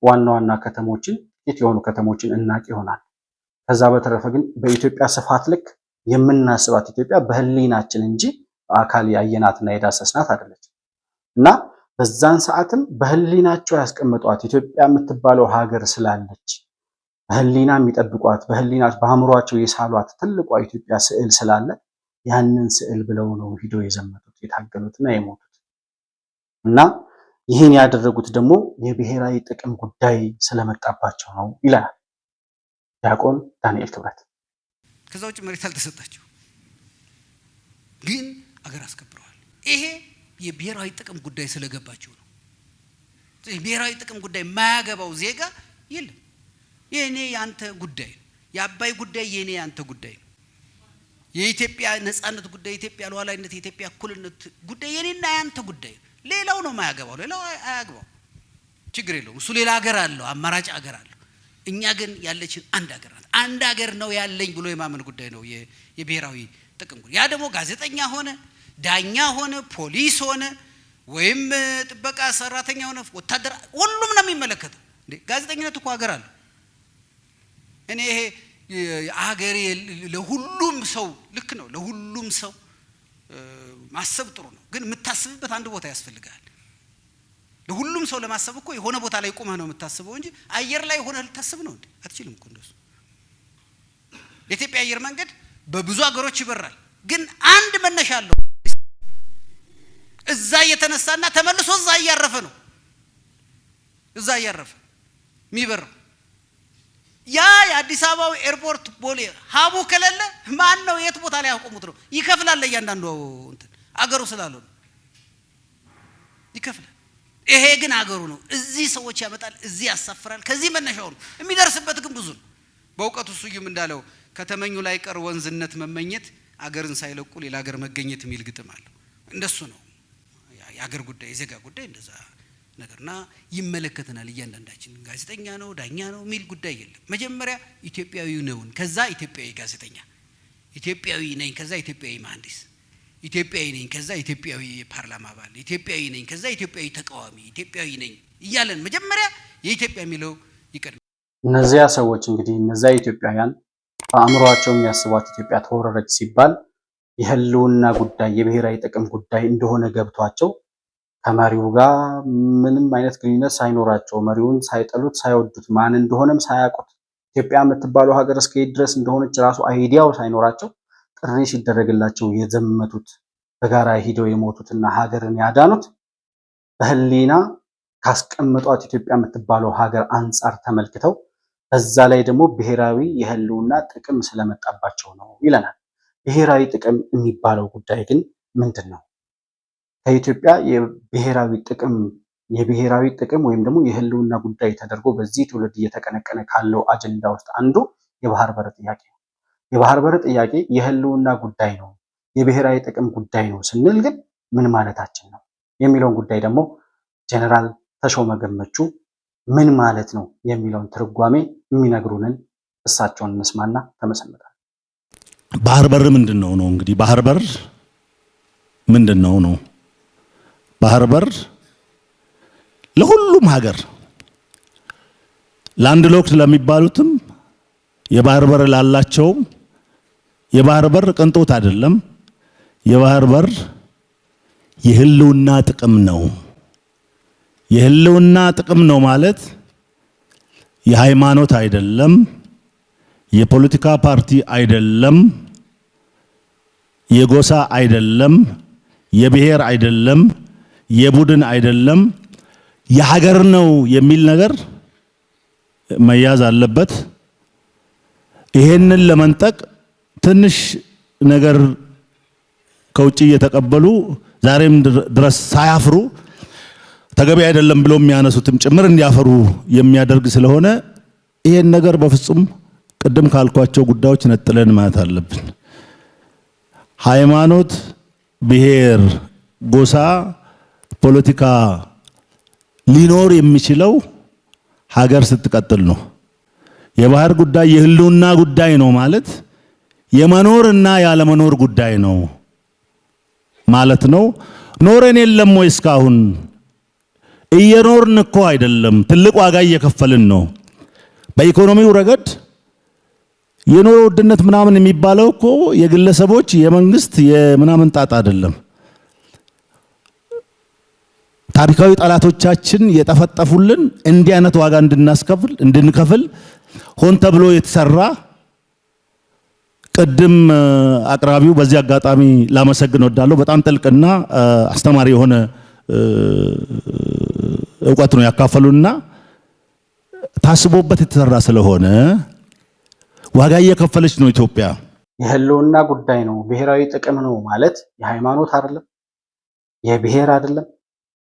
ዋና ዋና ከተሞችን ጥቂት የሆኑ ከተሞችን እናቅ ይሆናል። ከዛ በተረፈ ግን በኢትዮጵያ ስፋት ልክ የምናስባት ኢትዮጵያ በህሊናችን እንጂ በአካል ያየናትና የዳሰስናት አይደለች። እና በዛን ሰዓትም በህሊናቸው ያስቀመጧት ኢትዮጵያ የምትባለው ሀገር ስላለች በህሊና የሚጠብቋት በአእምሯቸው የሳሏት ትልቋ ኢትዮጵያ ስዕል ስላለ ያንን ስዕል ብለው ነው ሂደው የዘመቱት የታገሉትና የሞቱት። እና ይህን ያደረጉት ደግሞ የብሔራዊ ጥቅም ጉዳይ ስለመጣባቸው ነው ይላል ዲያቆን ዳንኤል ክብረት። ከዛ ውጭ መሬት አልተሰጣቸው ግን አገር አስከብረዋል። ይሄ የብሔራዊ ጥቅም ጉዳይ ስለገባቸው ነው። የብሔራዊ ጥቅም ጉዳይ የማያገባው ዜጋ የለም። የኔ ያንተ ጉዳይ ነው። የአባይ ጉዳይ የኔ ያንተ ጉዳይ ነው። የኢትዮጵያ ነፃነት ጉዳይ፣ የኢትዮጵያ ሉዓላዊነት፣ የኢትዮጵያ እኩልነት ጉዳይ የኔና ያንተ ጉዳይ ነው። ሌላው ነው የማያገባው። ሌላው አያገባው፣ ችግር የለውም። እሱ ሌላ ሀገር አለው፣ አማራጭ ሀገር አለው። እኛ ግን ያለችን አንድ ሀገር ናት። አንድ ሀገር ነው ያለኝ ብሎ የማመን ጉዳይ ነው የብሔራዊ ጥቅም ጉዳይ። ያ ደግሞ ጋዜጠኛ ሆነ ዳኛ ሆነ ፖሊስ ሆነ ወይም ጥበቃ ሰራተኛ ሆነ ወታደር ሁሉም ነው የሚመለከተው። ጋዜጠኝነት እኮ ሀገር አለው። እኔ ይሄ ሀገሬ ለሁሉም ሰው ልክ ነው፣ ለሁሉም ሰው ማሰብ ጥሩ ነው። ግን የምታስብበት አንድ ቦታ ያስፈልጋል። ለሁሉም ሰው ለማሰብ እኮ የሆነ ቦታ ላይ ቆመህ ነው የምታስበው እንጂ አየር ላይ ሆነህ ልታስብ ነው እንዴ? አትችልም እኮ እንደሱ። የኢትዮጵያ አየር መንገድ በብዙ ሀገሮች ይበራል፣ ግን አንድ መነሻ አለው። እዛ እየተነሳና ተመልሶ እዛ እያረፈ ነው። እዛ እያረፈ የሚበራው ያ የአዲስ አበባው ኤርፖርት ቦሌ ሀቡ ከሌለ ማን ነው የት ቦታ ላይ ያቆሙት ነው? ይከፍላል። እያንዳንዱ እንትን አገሩ ስላለው ይከፍላል። ይሄ ግን አገሩ ነው። እዚህ ሰዎች ያመጣል፣ እዚህ ያሳፍራል። ከዚህ መነሻው ነው። የሚደርስበት ግን ብዙ ነው። በእውቀቱ ስዩም እንዳለው ከተመኙ ላይ ቀር ወንዝነት መመኘት አገርን ሳይለቁ ሌላ አገር መገኘት የሚል ግጥም አለው። እንደሱ ነው የአገር ጉዳይ፣ የዜጋ ጉዳይ እንደዛ ነገርና ይመለከተናል። እያንዳንዳችን ጋዜጠኛ ነው ዳኛ ነው የሚል ጉዳይ የለም። መጀመሪያ ኢትዮጵያዊ ነውን፣ ከዛ ኢትዮጵያዊ ጋዜጠኛ፣ ኢትዮጵያዊ ነኝ፣ ከዛ ኢትዮጵያዊ መሐንዲስ፣ ኢትዮጵያዊ ነኝ፣ ከዛ ኢትዮጵያዊ ፓርላማ አባል፣ ኢትዮጵያዊ ነኝ፣ ከዛ ኢትዮጵያዊ ተቃዋሚ፣ ኢትዮጵያዊ ነኝ እያለን መጀመሪያ የኢትዮጵያ የሚለው ይቀድም። እነዚያ ሰዎች እንግዲህ እነዚያ ኢትዮጵያውያን በአእምሯቸው የሚያስቧት ኢትዮጵያ ተወረረች ሲባል የህልውና ጉዳይ የብሔራዊ ጥቅም ጉዳይ እንደሆነ ገብቷቸው ከመሪው ጋር ምንም አይነት ግንኙነት ሳይኖራቸው መሪውን ሳይጠሉት ሳይወዱት ማን እንደሆነም ሳያውቁት ኢትዮጵያ የምትባለው ሀገር እስከየት ድረስ እንደሆነች ራሱ አይዲያው ሳይኖራቸው ጥሪ ሲደረግላቸው የዘመቱት በጋራ ሂደው የሞቱትና ሀገርን ያዳኑት በህሊና ካስቀመጧት ኢትዮጵያ የምትባለው ሀገር አንጻር ተመልክተው በዛ ላይ ደግሞ ብሔራዊ የህልውና ጥቅም ስለመጣባቸው ነው ይለናል። ብሔራዊ ጥቅም የሚባለው ጉዳይ ግን ምንድን ነው? ከኢትዮጵያ የብሔራዊ ጥቅም ወይም ደግሞ የህልውና ጉዳይ ተደርጎ በዚህ ትውልድ እየተቀነቀነ ካለው አጀንዳ ውስጥ አንዱ የባህር በር ጥያቄ ነው። የባህር በር ጥያቄ የህልውና ጉዳይ ነው፣ የብሔራዊ ጥቅም ጉዳይ ነው ስንል ግን ምን ማለታችን ነው የሚለውን ጉዳይ ደግሞ ጀነራል ተሾመ ገመቹ ምን ማለት ነው የሚለውን ትርጓሜ የሚነግሩንን እሳቸውን እንስማና ተመሰምታል። ባህር በር ምንድን ነው ነው? እንግዲህ ባህር በር ምንድን ነው ነው? ባህር በር ለሁሉም ሀገር ላንድ ሎክድ ለሚባሉትም የባህር በር ላላቸውም የባህር በር ቅንጦት አይደለም። የባህር በር የህልውና ጥቅም ነው። የህልውና ጥቅም ነው ማለት የሃይማኖት አይደለም፣ የፖለቲካ ፓርቲ አይደለም፣ የጎሳ አይደለም፣ የብሔር አይደለም፣ የቡድን አይደለም፣ የሀገር ነው የሚል ነገር መያዝ አለበት። ይሄንን ለመንጠቅ ትንሽ ነገር ከውጭ እየተቀበሉ ዛሬም ድረስ ሳያፍሩ ተገቢ አይደለም ብሎ የሚያነሱትም ጭምር እንዲያፈሩ የሚያደርግ ስለሆነ ይሄን ነገር በፍጹም ቅድም ካልኳቸው ጉዳዮች ነጥለን ማለት አለብን። ሃይማኖት፣ ብሔር፣ ጎሳ፣ ፖለቲካ ሊኖር የሚችለው ሀገር ስትቀጥል ነው። የባህር ጉዳይ የህልውና ጉዳይ ነው ማለት የመኖርና ያለመኖር ጉዳይ ነው ማለት ነው። ኖረን የለም ወይ? እስካሁን እየኖርን እኮ አይደለም፣ ትልቅ ዋጋ እየከፈልን ነው። በኢኮኖሚው ረገድ የኑሮ ውድነት ምናምን የሚባለው እኮ የግለሰቦች የመንግስት የምናምን ጣጣ አይደለም። ታሪካዊ ጠላቶቻችን የጠፈጠፉልን እንዲህ አይነት ዋጋ እንድንከፍል ሆን ተብሎ የተሰራ ቅድም አቅራቢው በዚህ አጋጣሚ ላመሰግን ወዳለሁ። በጣም ጥልቅና አስተማሪ የሆነ እውቀት ነው ያካፈሉና ታስቦበት የተሰራ ስለሆነ ዋጋ እየከፈለች ነው ኢትዮጵያ። የህልውና ጉዳይ ነው፣ ብሔራዊ ጥቅም ነው ማለት የሃይማኖት አይደለም፣ የብሔር አይደለም፣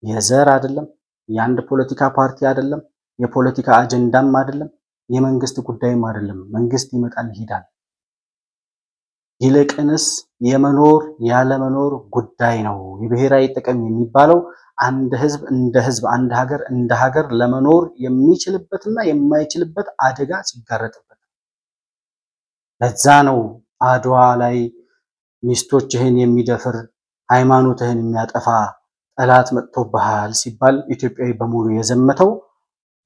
የዘር አይደለም፣ የአንድ ፖለቲካ ፓርቲ አይደለም፣ የፖለቲካ አጀንዳም አይደለም፣ የመንግስት ጉዳይም አይደለም። መንግስት ይመጣል ይሄዳል። ይልቅንስ የመኖር ያለመኖር ጉዳይ ነው። የብሔራዊ ጥቅም የሚባለው አንድ ህዝብ እንደ ህዝብ፣ አንድ ሀገር እንደ ሀገር ለመኖር የሚችልበትና የማይችልበት አደጋ ሲጋረጥበት። ለዛ ነው አድዋ ላይ ሚስቶችህን የሚደፍር ሃይማኖትህን የሚያጠፋ ጠላት መጥቶብሃል ሲባል ኢትዮጵያዊ በሙሉ የዘመተው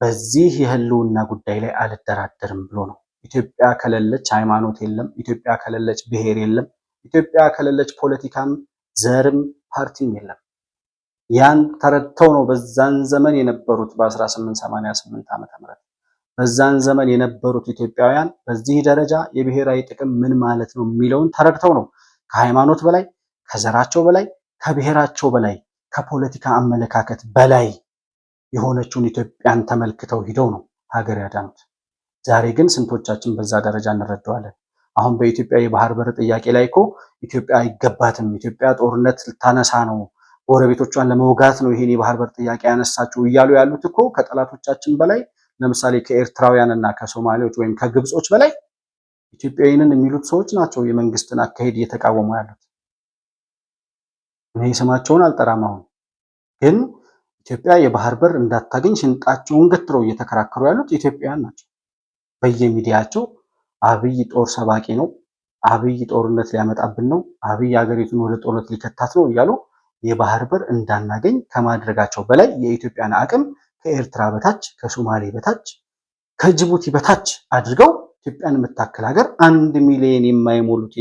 በዚህ የህልውና ጉዳይ ላይ አልደራደርም ብሎ ነው። ኢትዮጵያ ከሌለች ሃይማኖት የለም፣ ኢትዮጵያ ከሌለች ብሔር የለም፣ ኢትዮጵያ ከሌለች ፖለቲካም ዘርም ፓርቲም የለም። ያን ተረድተው ነው በዛን ዘመን የነበሩት በ1888 ዓመተ ምህረት በዛን ዘመን የነበሩት ኢትዮጵያውያን በዚህ ደረጃ የብሔራዊ ጥቅም ምን ማለት ነው የሚለውን ተረድተው ነው ከሃይማኖት በላይ ከዘራቸው በላይ ከብሔራቸው በላይ ከፖለቲካ አመለካከት በላይ የሆነችውን ኢትዮጵያን ተመልክተው ሂደው ነው ሀገር ያዳኑት። ዛሬ ግን ስንቶቻችን በዛ ደረጃ እንረዳዋለን? አሁን በኢትዮጵያ የባህር በር ጥያቄ ላይ እኮ ኢትዮጵያ አይገባትም፣ ኢትዮጵያ ጦርነት ልታነሳ ነው፣ ጎረቤቶቿን ለመውጋት ነው ይሄን የባህር በር ጥያቄ ያነሳችው እያሉ ያሉት እኮ ከጠላቶቻችን በላይ ለምሳሌ ከኤርትራውያንና ከሶማሌዎች ወይም ከግብጾች በላይ ኢትዮጵያዊንን የሚሉት ሰዎች ናቸው የመንግስትን አካሄድ እየተቃወሙ ያሉት። እኔ ስማቸውን አልጠራም። አሁን ግን ኢትዮጵያ የባህር በር እንዳታገኝ ሽንጣቸውን ገትረው እየተከራከሩ ያሉት ኢትዮጵያውያን ናቸው። በየሚዲያቸው አብይ ጦር ሰባቂ ነው፣ አብይ ጦርነት ሊያመጣብን ነው፣ አብይ ሀገሪቱን ወደ ጦርነት ሊከታት ነው እያሉ የባህር በር እንዳናገኝ ከማድረጋቸው በላይ የኢትዮጵያን አቅም ከኤርትራ በታች ከሶማሌ በታች ከጅቡቲ በታች አድርገው ኢትዮጵያን የምታክል ሀገር 1 ሚሊዮን የማይሞሉት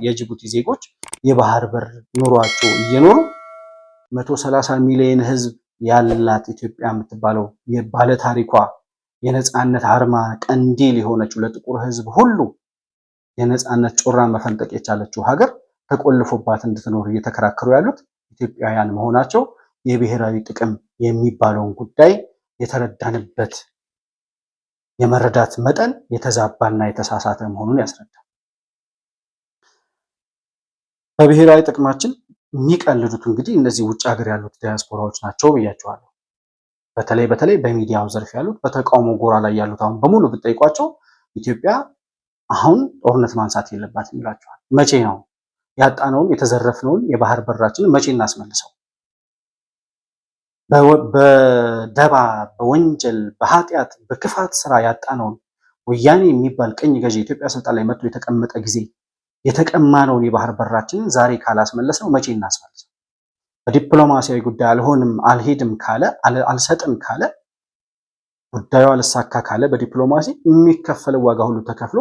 የጅቡቲ ዜጎች የባህር በር ኑሯቸው እየኖሩ 130 ሚሊዮን ህዝብ ያላት ኢትዮጵያ የምትባለው የባለ ታሪኳ የነጻነት አርማ ቀንዲል የሆነችው ለጥቁር ህዝብ ሁሉ የነጻነት ጮራን መፈንጠቅ የቻለችው ሀገር ተቆልፎባት እንድትኖር እየተከራከሩ ያሉት ኢትዮጵያውያን መሆናቸው የብሔራዊ ጥቅም የሚባለውን ጉዳይ የተረዳንበት የመረዳት መጠን የተዛባና የተሳሳተ መሆኑን ያስረዳል። በብሔራዊ ጥቅማችን የሚቀልዱት እንግዲህ እነዚህ ውጭ ሀገር ያሉት ዲያስፖራዎች ናቸው ብያቸዋለሁ። በተለይ በሚዲያው ዘርፍ ያሉት በተቃውሞ ጎራ ላይ ያሉት አሁን በሙሉ ብትጠይቋቸው ኢትዮጵያ አሁን ጦርነት ማንሳት የለባትም ይላቸዋል። መቼ ነው ያጣነውን የተዘረፍነውን የባህር በራችንን መቼ እናስመልሰው? በደባ በወንጀል በኃጢአት በክፋት ስራ ያጣነውን ወያኔ የሚባል ቅኝ ገዢ ኢትዮጵያ ስልጣን ላይ መጥቶ የተቀመጠ ጊዜ የተቀማነውን የባህር በራችንን ዛሬ ካላስመለስነው መቼ እናስመልሰው? በዲፕሎማሲያዊ ጉዳይ አልሆንም አልሄድም ካለ አልሰጥም ካለ ጉዳዩ አልሳካ ካለ በዲፕሎማሲ የሚከፈለው ዋጋ ሁሉ ተከፍሎ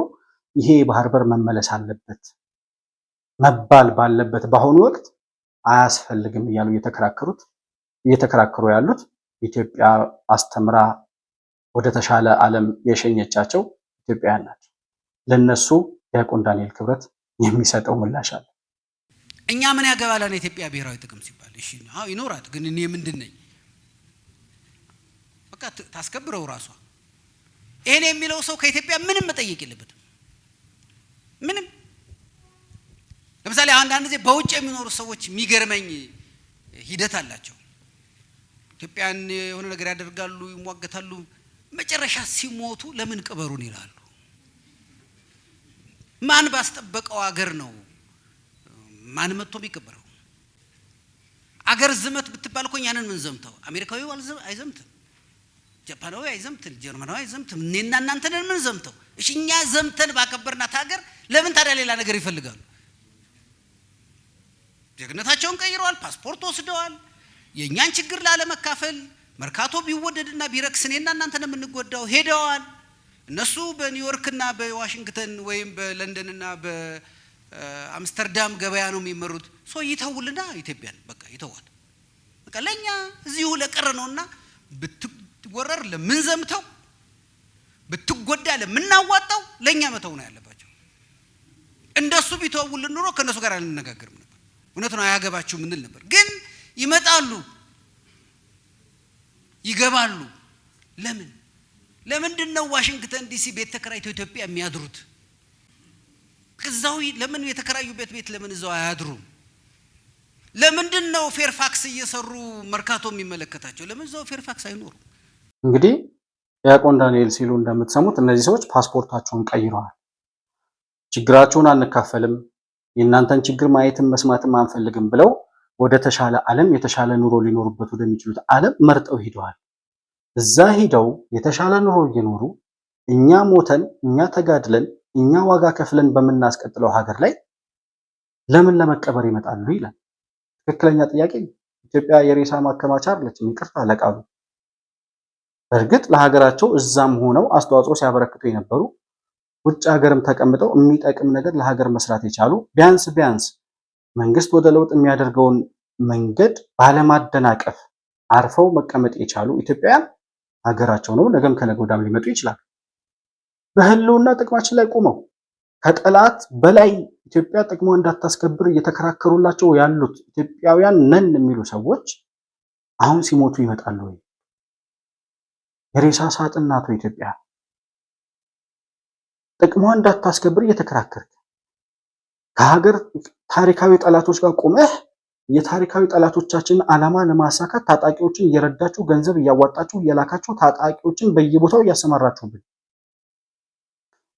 ይሄ የባህር በር መመለስ አለበት መባል ባለበት በአሁኑ ወቅት አያስፈልግም እያሉ እየተከራከሩ ያሉት ኢትዮጵያ አስተምራ ወደ ተሻለ ዓለም የሸኘቻቸው ኢትዮጵያውያን ናቸው። ለነሱ ዲያቆን ዳንኤል ክብረት የሚሰጠው ምላሽ አለ። እኛ ምን ያገባላን የኢትዮጵያ ብሔራዊ ጥቅም ሲባል እሺ ይኖራት፣ ግን እኔ ምንድን ነኝ? በቃ ታስከብረው ራሷ። ይሄን የሚለው ሰው ከኢትዮጵያ ምንም መጠየቅ የለበትም። ምንም። ለምሳሌ አንዳንድ ጊዜ በውጭ የሚኖሩ ሰዎች የሚገርመኝ ሂደት አላቸው። ኢትዮጵያን የሆነ ነገር ያደርጋሉ፣ ይሟገታሉ፣ መጨረሻ ሲሞቱ ለምን ቅበሩን ይላሉ። ማን ባስጠበቀው ሀገር ነው ማን መጥቶ የሚቀበረው? አገር ዝመት ብትባል እኮ ያንን ምን ዘምተው? አሜሪካዊው አይዘምትም፣ ጃፓናዊ አይዘምትም፣ ጀርመናዊ አይዘምትም። እኔና እናንተ ነን ምን ዘምተው? እሺ እኛ ዘምተን ባከበርናት ሀገር ለምን ታዲያ ሌላ ነገር ይፈልጋሉ? ጀግነታቸውን ቀይረዋል፣ ፓስፖርት ወስደዋል። የኛን ችግር ላለመካፈል መርካቶ ቢወደድና ቢረክስ እኔና እናንተ ነን የምንጎዳው ሄደዋል። እነሱ በኒውዮርክና በዋሽንግተን ወይም በለንደንና በአምስተርዳም ገበያ ነው የሚመሩት። ሶ ይተውልና ኢትዮጵያን በቃ ይተዋል። በቃ ለኛ እዚሁ ለቀረ ነውና ብትወረር ለምን ዘምተው ብትጎዳ ለምናዋጣው ለኛ መተው ነው ያለባቸው። እንደሱ ቢተውልን ኑሮ ከነሱ ጋር አንነጋገርም ነበር። እውነት ነው አያገባችሁ ምንል ነበር። ግን ይመጣሉ፣ ይገባሉ። ለምንድነው ዋሽንግተን ዲሲ ቤት ተከራይተው ኢትዮጵያ የሚያድሩት? ከዛው ለምን የተከራዩበት ቤት ለምን እዛው አያድሩም? ለምንድነው ፌርፋክስ እየሰሩ መርካቶ የሚመለከታቸው? ለምን እዛው ፌርፋክስ አይኖሩ? እንግዲህ ዲያቆን ዳንኤል ሲሉ እንደምትሰሙት እነዚህ ሰዎች ፓስፖርታቸውን ቀይረዋል። ችግራቸውን አንካፈልም፣ የእናንተን ችግር ማየትም መስማትም አንፈልግም ብለው ወደ ተሻለ ዓለም የተሻለ ኑሮ ሊኖሩበት ወደሚችሉት ዓለም መርጠው ሄደዋል። እዛ ሄደው የተሻለ ኑሮ እየኖሩ እኛ ሞተን እኛ ተጋድለን እኛ ዋጋ ከፍለን በምናስቀጥለው ሀገር ላይ ለምን ለመቀበር ይመጣሉ ይላል። ትክክለኛ ጥያቄ ነው። ኢትዮጵያ የሬሳ ማከማቻ አይደለችም። ይቅርታ ለቃሉ። በእርግጥ ለሀገራቸው እዛም ሆነው አስተዋጽኦ ሲያበረክቱ የነበሩ ውጭ ሀገርም ተቀምጠው የሚጠቅም ነገር ለሀገር መስራት የቻሉ ቢያንስ መንግስት ወደ ለውጥ የሚያደርገውን መንገድ ባለማደናቀፍ አርፈው መቀመጥ የቻሉ ኢትዮጵያውያን ሀገራቸው ነው። ነገም ከነገ ወዲያም ሊመጡ ይችላል። በህልውና ጥቅማችን ላይ ቆመው ከጠላት በላይ ኢትዮጵያ ጥቅሟ እንዳታስከብር እየተከራከሩላቸው ያሉት ኢትዮጵያውያን ነን የሚሉ ሰዎች አሁን ሲሞቱ ይመጣሉ ወይ? የሬሳ ሳጥን ናት ኢትዮጵያ። ጥቅሟ እንዳታስከብር እየተከራከርክ ከሀገር ታሪካዊ ጠላቶች ጋር ቆመህ የታሪካዊ ጠላቶቻችንን ዓላማ ለማሳካት ታጣቂዎችን እየረዳችሁ ገንዘብ እያዋጣችሁ እየላካችሁ ታጣቂዎችን በየቦታው እያሰማራችሁብን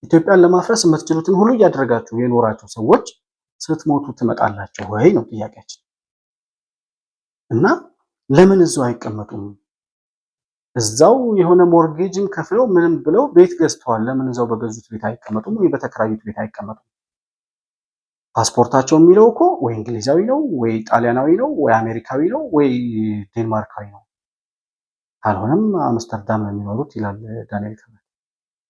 ኢትዮጵያን ለማፍረስ የምትችሉትን ሁሉ እያደረጋችሁ የኖራችሁ ሰዎች ስትሞቱ ትመጣላችሁ ወይ ነው ጥያቄያችን። እና ለምን እዛው አይቀመጡም? እዛው የሆነ ሞርጌጅን ከፍለው ምንም ብለው ቤት ገዝተዋል። ለምን እዛው በገዙት ቤት አይቀመጡም? ወይ በተከራዩት ቤት አይቀመጡም? ፓስፖርታቸው የሚለው እኮ ወይ እንግሊዛዊ ነው ወይ ጣሊያናዊ ነው ወይ አሜሪካዊ ነው ወይ ዴንማርካዊ ነው። ካልሆነም አምስተርዳም ነው የሚኖሩት ይላል ዳንኤል ክብረት።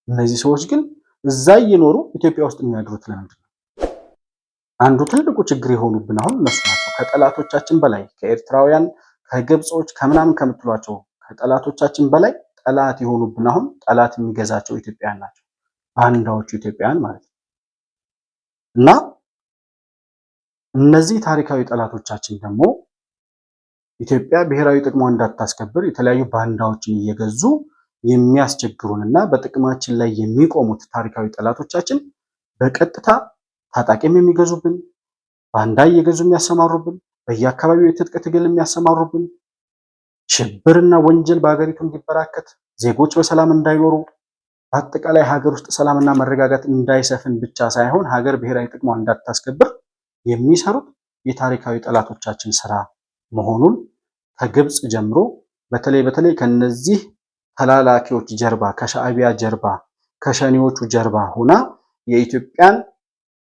እነዚህ ሰዎች ግን እዛ እየኖሩ ኢትዮጵያ ውስጥ የሚያድሩት ለምንድን ነው? አንዱ ትልቁ ችግር የሆኑብን አሁን እነሱ ናቸው። ከጠላቶቻችን በላይ ከኤርትራውያን፣ ከግብጾች፣ ከምናምን ከምትሏቸው ከጠላቶቻችን በላይ ጠላት የሆኑብን አሁን ጠላት የሚገዛቸው ኢትዮጵያውያን ናቸው። ባንዳዎቹ ኢትዮጵያውያን ማለት ነው። እና እነዚህ ታሪካዊ ጠላቶቻችን ደግሞ ኢትዮጵያ ብሔራዊ ጥቅሟን እንዳታስከብር የተለያዩ ባንዳዎችን እየገዙ የሚያስቸግሩንና በጥቅማችን ላይ የሚቆሙት ታሪካዊ ጠላቶቻችን በቀጥታ ታጣቂም የሚገዙብን፣ ባንዳ እየገዙ የሚያሰማሩብን፣ በየአካባቢው የትጥቅ ትግል የሚያሰማሩብን፣ ሽብርና ወንጀል በሀገሪቱ እንዲበራከት፣ ዜጎች በሰላም እንዳይኖሩ፣ በአጠቃላይ ሀገር ውስጥ ሰላምና መረጋጋት እንዳይሰፍን ብቻ ሳይሆን ሀገር ብሔራዊ ጥቅሟን እንዳታስከብር የሚሰሩት የታሪካዊ ጠላቶቻችን ስራ መሆኑን ከግብጽ ጀምሮ በተለይ ከነዚህ ተላላኪዎች ጀርባ፣ ከሻዕቢያ ጀርባ፣ ከሸኔዎቹ ጀርባ ሆና የኢትዮጵያን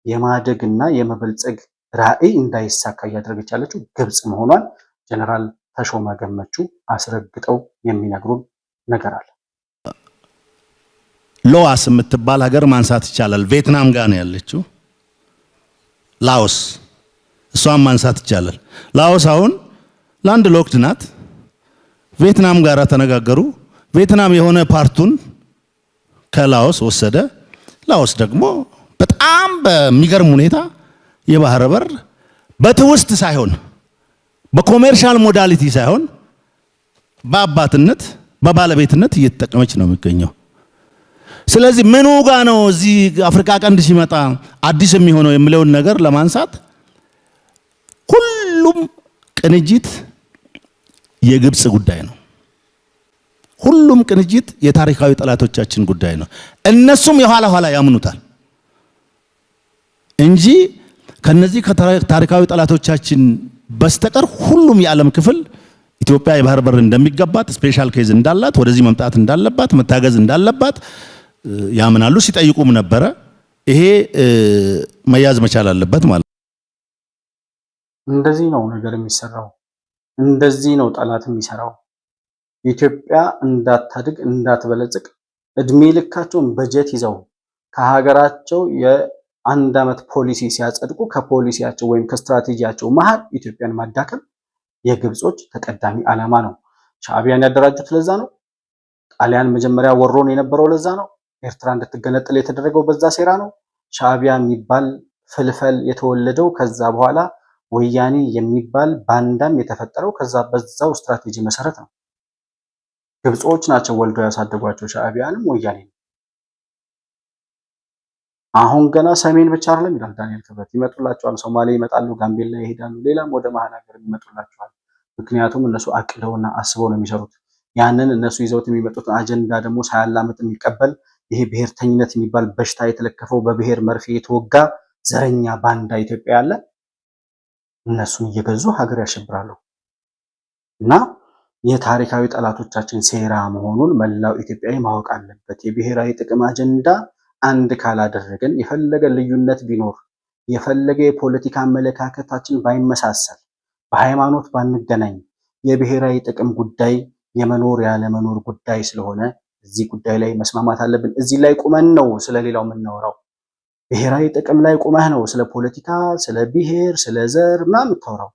የማደግና የመበልጸግ ራዕይ እንዳይሳካ እያደረገች ያለችው ግብጽ መሆኗን ጀነራል ተሾመ ገመቹ አስረግጠው የሚነግሩን ነገር አለ። ሎዋስ የምትባል ሀገር ማንሳት ይቻላል። ቪየትናም ጋር ነው ያለችው። ላኦስ፣ እሷን ማንሳት ይቻላል። ላኦስ አሁን ላንድ ሎክድ ናት። ቪየትናም ጋር ተነጋገሩ። ቪየትናም የሆነ ፓርቱን ከላኦስ ወሰደ። ላኦስ ደግሞ በጣም በሚገርም ሁኔታ የባህር በር በትውስት ሳይሆን በኮሜርሻል ሞዳሊቲ ሳይሆን በአባትነት በባለቤትነት እየተጠቀመች ነው የሚገኘው። ስለዚህ ምኑ ጋ ነው እዚህ አፍሪካ ቀንድ ሲመጣ አዲስ የሚሆነው የሚለውን ነገር ለማንሳት ሁሉም ቅንጅት የግብጽ ጉዳይ ነው። ሁሉም ቅንጅት የታሪካዊ ጠላቶቻችን ጉዳይ ነው። እነሱም የኋላ ኋላ ያምኑታል እንጂ ከነዚህ ታሪካዊ ጠላቶቻችን በስተቀር ሁሉም የዓለም ክፍል ኢትዮጵያ የባህር በር እንደሚገባት፣ ስፔሻል ኬዝ እንዳላት፣ ወደዚህ መምጣት እንዳለባት፣ መታገዝ እንዳለባት ያምናሉ። ሲጠይቁም ነበረ። ይሄ መያዝ መቻል አለበት ማለት ነው። እንደዚህ ነው ነገር የሚሰራው። እንደዚህ ነው ጠላት የሚሰራው። ኢትዮጵያ እንዳታድግ እንዳትበለጽግ እድሜ ልካቸውን በጀት ይዘው ከሀገራቸው የአንድ ዓመት ፖሊሲ ሲያጸድቁ ከፖሊሲያቸው ወይም ከስትራቴጂያቸው መሃል ኢትዮጵያን ማዳከም የግብጾች ተቀዳሚ ዓላማ ነው። ሻዕቢያን ያደራጁት ለዛ ነው። ጣሊያን መጀመሪያ ወሮን የነበረው ለዛ ነው። ኤርትራ እንድትገነጠል የተደረገው በዛ ሴራ ነው። ሻዕቢያ የሚባል ፍልፈል የተወለደው ከዛ በኋላ ወያኔ የሚባል ባንዳም የተፈጠረው ከዛ በዛው ስትራቴጂ መሰረት ነው። ግብጾች ናቸው ወልደው ያሳደጓቸው ሻዕቢያንም ወያኔ። አሁን ገና ሰሜን ብቻ አይደለም ይላል ዳንኤል ክብረት። ይመጡላቸዋል፣ ሶማሌ ይመጣሉ፣ ጋምቤላ ይሄዳሉ፣ ሌላም ወደ መሀል ሀገር ይመጡላቸዋል። ምክንያቱም እነሱ አቅደውና አስበው ነው የሚሰሩት። ያንን እነሱ ይዘውት የሚመጡትን አጀንዳ ደግሞ ሳያላምጥ የሚቀበል ይሄ ብሔርተኝነት የሚባል በሽታ የተለከፈው በብሔር መርፌ የተወጋ ዘረኛ ባንዳ ኢትዮጵያ ያለ እነሱን እየገዙ ሀገር ያሸብራሉ። እና የታሪካዊ ጠላቶቻችን ሴራ መሆኑን መላው ኢትዮጵያዊ ማወቅ አለበት። የብሔራዊ ጥቅም አጀንዳ አንድ ካላደረገን የፈለገ ልዩነት ቢኖር የፈለገ የፖለቲካ አመለካከታችን ባይመሳሰል በሃይማኖት ባንገናኝ የብሔራዊ ጥቅም ጉዳይ የመኖር ያለመኖር ጉዳይ ስለሆነ እዚህ ጉዳይ ላይ መስማማት አለብን። እዚህ ላይ ቁመን ነው ስለሌላው የምናወራው። ብሔራዊ ጥቅም ላይ ቁመህ ነው ስለ ፖለቲካ፣ ስለ ብሔር፣ ስለ ዘር ምናምን የምታወራው።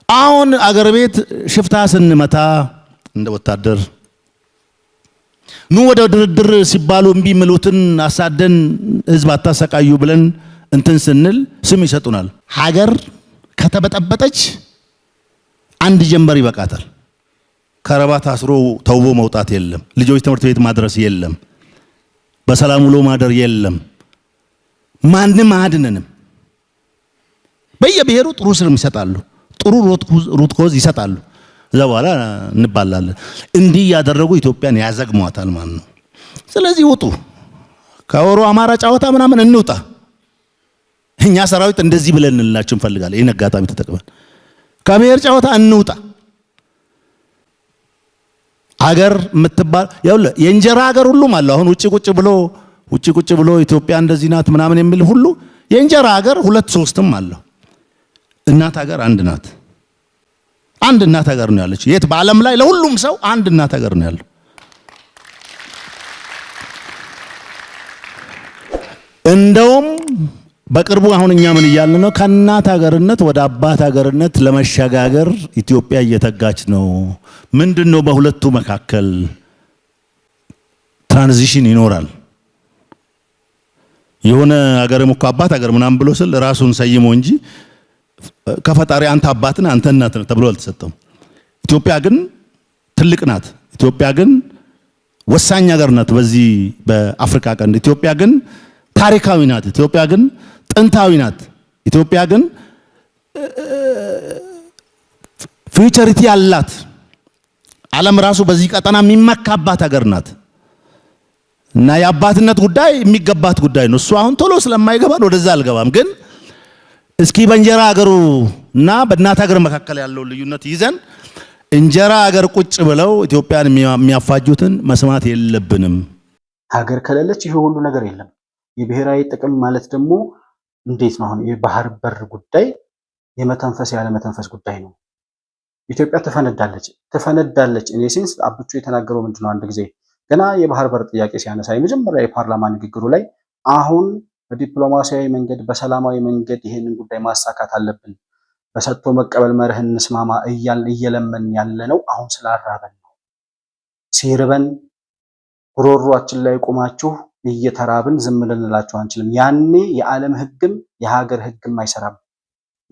አሁን አገር ቤት ሽፍታ ስንመታ እንደ ወታደር ኑ ወደ ድርድር ሲባሉ እምቢ የሚሉትን አሳደን ህዝብ አታሰቃዩ ብለን እንትን ስንል ስም ይሰጡናል። ሀገር ከተበጠበጠች አንድ ጀንበር ይበቃታል። ከረባት አስሮ ተውቦ መውጣት የለም። ልጆች ትምህርት ቤት ማድረስ የለም። በሰላም ውሎ ማደር የለም። ማንም አያድነንም። በየብሔሩ ጥሩ ስም ይሰጣሉ፣ ጥሩ ሩት ኮዝ ይሰጣሉ። እዛ በኋላ እንባላለን። እንዲህ ያደረጉ ኢትዮጵያን ያዘግሟታል ማለት ነው። ስለዚህ ውጡ፣ ከኦሮ አማራ ጫወታ ምናምን እንውጣ። እኛ ሰራዊት እንደዚህ ብለን እንላችሁ እንፈልጋለን። ይሄን አጋጣሚ ተጠቅመን ከብሔር ጫወታ እንውጣ። ሀገር የምትባል ያውለ የእንጀራ ሀገር ሁሉም አለ። አሁን ውጪ ቁጭ ብሎ ኢትዮጵያ እንደዚህ ናት ምናምን የሚል ሁሉ የእንጀራ ሀገር ሁለት ሶስትም አለው። እናት ሀገር አንድ ናት። አንድ እናት ሀገር ነው ያለችው። የት በዓለም ላይ ለሁሉም ሰው አንድ እናት ሀገር ነው ያለው። እንደውም በቅርቡ አሁን እኛ ምን እያልን ነው? ከእናት ሀገርነት ወደ አባት ሀገርነት ለመሸጋገር ኢትዮጵያ እየተጋች ነው። ምንድነው በሁለቱ መካከል ትራንዚሽን ይኖራል። የሆነ ሀገርም እኮ አባት ሀገር ምናምን ብሎ ስል ራሱን ሰይሞ እንጂ ከፈጣሪ አንተ አባት ነህ አንተ እናት ነህ ተብሎ አልተሰጠም። ኢትዮጵያ ግን ትልቅ ናት። ኢትዮጵያ ግን ወሳኝ ሀገር ናት በዚህ በአፍሪካ ቀንድ። ኢትዮጵያ ግን ታሪካዊ ናት። ኢትዮጵያ ግን ጥንታዊ ናት። ኢትዮጵያ ግን ፊውቸሪቲ ያላት ዓለም ራሱ በዚህ ቀጠና የሚመካባት ሀገር ናት እና የአባትነት ጉዳይ የሚገባት ጉዳይ ነው። እሱ አሁን ቶሎ ስለማይገባን ወደዛ አልገባም። ግን እስኪ በእንጀራ ሀገሩ እና በእናት ሀገር መካከል ያለው ልዩነት ይዘን እንጀራ ሀገር ቁጭ ብለው ኢትዮጵያን የሚያፋጁትን መስማት የለብንም። ሀገር ከሌለች ይሄ ሁሉ ነገር የለም። የብሔራዊ ጥቅም ማለት ደግሞ እንዴት ነው? አሁን የባህር በር ጉዳይ የመተንፈስ ያለ መተንፈስ ጉዳይ ነው። ኢትዮጵያ ትፈነዳለች። እኔ ሴንስ አብቹ የተናገረው ምንድነው? አንድ ጊዜ ገና የባህር በር ጥያቄ ሲያነሳ የመጀመሪያ የፓርላማ ንግግሩ ላይ አሁን በዲፕሎማሲያዊ መንገድ በሰላማዊ መንገድ ይሄንን ጉዳይ ማሳካት አለብን፣ በሰጥቶ መቀበል መርህ እንስማማ እየለመን ያለ ነው። አሁን ስላራበን ነው። ሲርበን ጉሮሯችን ላይ ቆማችሁ እየተራብን ዝም ልንላችሁ አንችልም። ያኔ የዓለም ሕግም የሀገር ሕግም አይሰራም።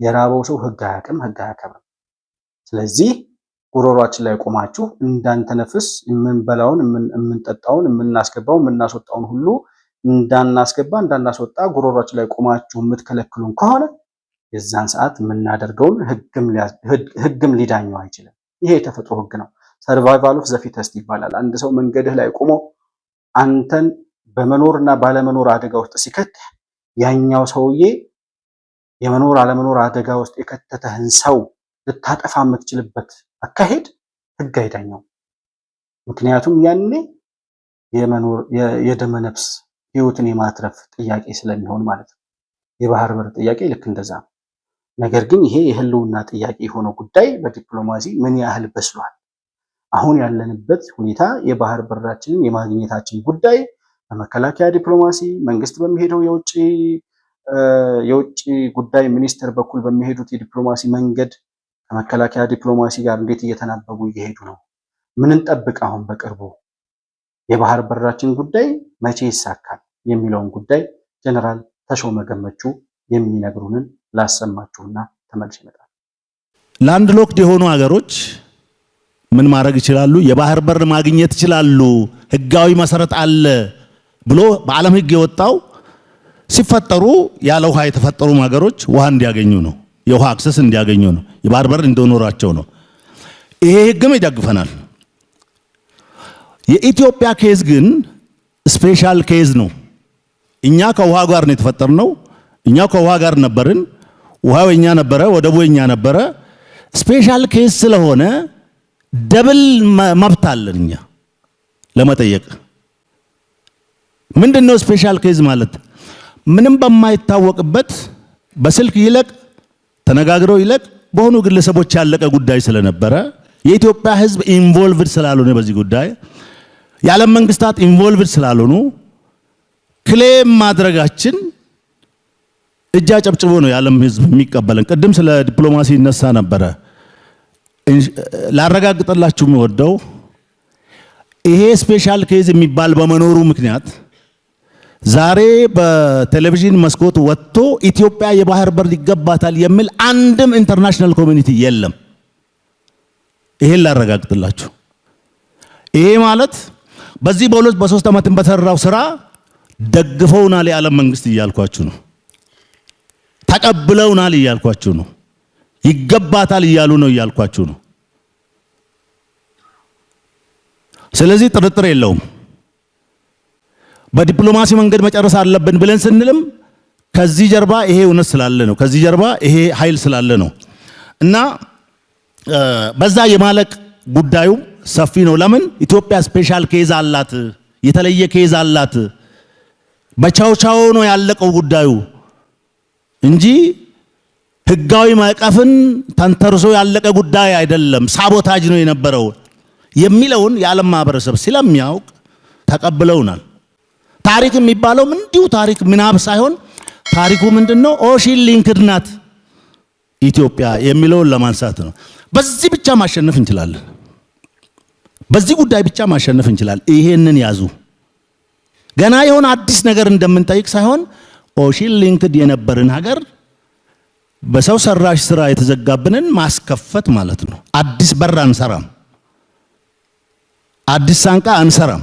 የራበው ሰው ሕግ አያውቅም፣ ሕግ አያከብርም። ስለዚህ ጉሮሯችን ላይ ቆማችሁ እንዳንተነፍስ የምንበላውን የምንጠጣውን የምናስገባውን የምናስወጣውን ሁሉ እንዳናስገባ እንዳናስወጣ ጉሮሯችን ላይ ቆማችሁ የምትከለክሉን ከሆነ የዛን ሰዓት የምናደርገውን ሕግም ሊዳኘው አይችልም። ይሄ የተፈጥሮ ሕግ ነው። ሰርቫይቫል ኦፍ ዘ ፊተስት ይባላል። አንድ ሰው መንገድህ ላይ ቆሞ አንተን በመኖርና ባለመኖር አደጋ ውስጥ ሲከትህ ያኛው ሰውዬ የመኖር አለመኖር አደጋ ውስጥ የከተተህን ሰው ልታጠፋ የምትችልበት አካሄድ ሕግ አይዳኘው። ምክንያቱም ያኔ የደመነፍስ ሕይወትን የማትረፍ ጥያቄ ስለሚሆን ማለት ነው። የባህር በር ጥያቄ ልክ እንደዛ ነው። ነገር ግን ይሄ የህልውና ጥያቄ የሆነው ጉዳይ በዲፕሎማሲ ምን ያህል በስሏል? አሁን ያለንበት ሁኔታ የባህር በራችንን የማግኘታችን ጉዳይ በመከላከያ ዲፕሎማሲ መንግስት በሚሄደው የውጭ ጉዳይ ሚኒስቴር በኩል በሚሄዱት የዲፕሎማሲ መንገድ ከመከላከያ ዲፕሎማሲ ጋር እንዴት እየተናበቡ እየሄዱ ነው? ምን እንጠብቅ? አሁን በቅርቡ የባህር በራችን ጉዳይ መቼ ይሳካል የሚለውን ጉዳይ ጀነራል ተሾመ ገመቹ የሚነግሩንን ላሰማችሁና ተመልሼ እመጣለሁ። ላንድ ሎክድ የሆኑ ሀገሮች ምን ማድረግ ይችላሉ? የባህር በር ማግኘት ይችላሉ። ህጋዊ መሰረት አለ ብሎ በዓለም ህግ የወጣው ሲፈጠሩ ያለ ውሃ የተፈጠሩ ሀገሮች ውሃ እንዲያገኙ ነው። የውሃ አክሰስ እንዲያገኙ ነው። የባህር በር እንዲኖራቸው ነው። ይሄ ህግም ይደግፈናል። የኢትዮጵያ ኬዝ ግን ስፔሻል ኬዝ ነው። እኛ ከውሃ ጋር ነው የተፈጠርነው። እኛ ከውሃ ጋር ነበርን። ውሃው የኛ ነበረ፣ ወደቡ የኛ ነበረ። ስፔሻል ኬዝ ስለሆነ ደብል መብት አለን እኛ ለመጠየቅ። ምንድነው ስፔሻል ኬዝ ማለት? ምንም በማይታወቅበት በስልክ ይለቅ ተነጋግረው ይለቅ በሆኑ ግለሰቦች ያለቀ ጉዳይ ስለነበረ የኢትዮጵያ ህዝብ ኢንቮልቭድ ስላልሆነ በዚህ ጉዳይ የዓለም መንግስታት ኢንቮልቭድ ስላልሆኑ ክሌም ማድረጋችን እጃ ጨብጭቦ ነው የዓለም ህዝብ የሚቀበለን። ቅድም ስለ ዲፕሎማሲ ይነሳ ነበረ። ላረጋግጥላችሁ የምወደው ይሄ ስፔሻል ኬዝ የሚባል በመኖሩ ምክንያት ዛሬ በቴሌቪዥን መስኮት ወጥቶ ኢትዮጵያ የባህር በር ይገባታል የሚል አንድም ኢንተርናሽናል ኮሚኒቲ የለም። ይሄን ላረጋግጥላችሁ። ይሄ ማለት በዚህ በሁለት በሶስት ዓመት በተሰራው ስራ ደግፈውናል የዓለም መንግስት እያልኳችሁ ነው። ተቀብለውናል እያልኳችሁ ነው። ይገባታል እያሉ ነው እያልኳችሁ ነው። ስለዚህ ጥርጥር የለውም። በዲፕሎማሲ መንገድ መጨረስ አለብን ብለን ስንልም ከዚህ ጀርባ ይሄ እውነት ስላለ ነው። ከዚህ ጀርባ ይሄ ኃይል ስላለ ነው እና በዛ የማለቅ ጉዳዩ ሰፊ ነው። ለምን ኢትዮጵያ ስፔሻል ኬዝ አላት፣ የተለየ ኬዝ አላት። በቻውቻው ነው ያለቀው ጉዳዩ እንጂ ህጋዊ ማዕቀፍን ተንተርሶ ያለቀ ጉዳይ አይደለም። ሳቦታጅ ነው የነበረው የሚለውን የዓለም ማህበረሰብ ስለሚያውቅ ተቀብለውናል። ታሪክ የሚባለው እንዲሁ ታሪክ ምናብ ሳይሆን ታሪኩ ምንድነው? ኦሽን ሊንክድ ናት ኢትዮጵያ የሚለውን ለማንሳት ነው። በዚህ ብቻ ማሸነፍ እንችላለን። በዚህ ጉዳይ ብቻ ማሸነፍ እንችላለን። ይሄንን ያዙ። ገና የሆነ አዲስ ነገር እንደምንጠይቅ ሳይሆን ኦሽን ሊንክድ የነበርን ሀገር በሰው ሰራሽ ስራ የተዘጋብንን ማስከፈት ማለት ነው። አዲስ በር አንሰራም፣ አዲስ ሳንቃ አንሰራም።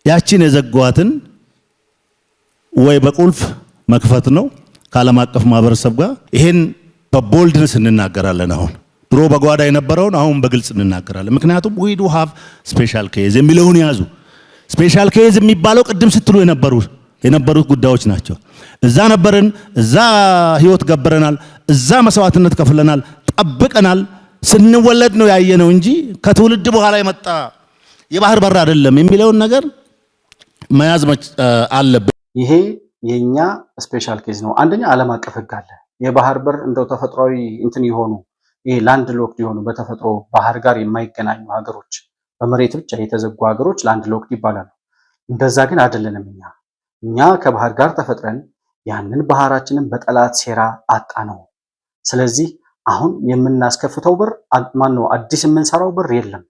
ያቺን የዘጓትን ወይ በቁልፍ መክፈት ነው ከዓለም አቀፍ ማህበረሰብ ጋር። ይሄን በቦልድነስ እንናገራለን። አሁን ድሮ በጓዳ የነበረውን አሁን በግልጽ እንናገራለን። ምክንያቱም we do have special case የሚለውን ያዙ። ስፔሻል ኬዝ የሚባለው ቅድም ስትሉ የነበሩት ጉዳዮች ናቸው። እዛ ነበርን፣ እዛ ህይወት ገብረናል፣ እዛ መስዋዕትነት ከፍለናል፣ ጠብቀናል። ስንወለድ ነው ያየነው እንጂ ከትውልድ በኋላ የመጣ የባህር በር አይደለም የሚለውን ነገር መያዝ አለብን። ይሄ የኛ ስፔሻል ኬዝ ነው። አንደኛ ዓለም አቀፍ ህግ አለ። የባህር በር እንደው ተፈጥሯዊ እንትን የሆኑ ይሄ ላንድ ሎክድ የሆኑ በተፈጥሮ ባህር ጋር የማይገናኙ ሀገሮች፣ በመሬት ብቻ የተዘጉ ሀገሮች ላንድ ሎክድ ይባላሉ። እንደዛ ግን አይደለንም። እኛ ከባህር ጋር ተፈጥረን ያንን ባህራችንን በጠላት ሴራ አጣ ነው። ስለዚህ አሁን የምናስከፍተው በር ማነው? አዲስ የምንሰራው በር የለም።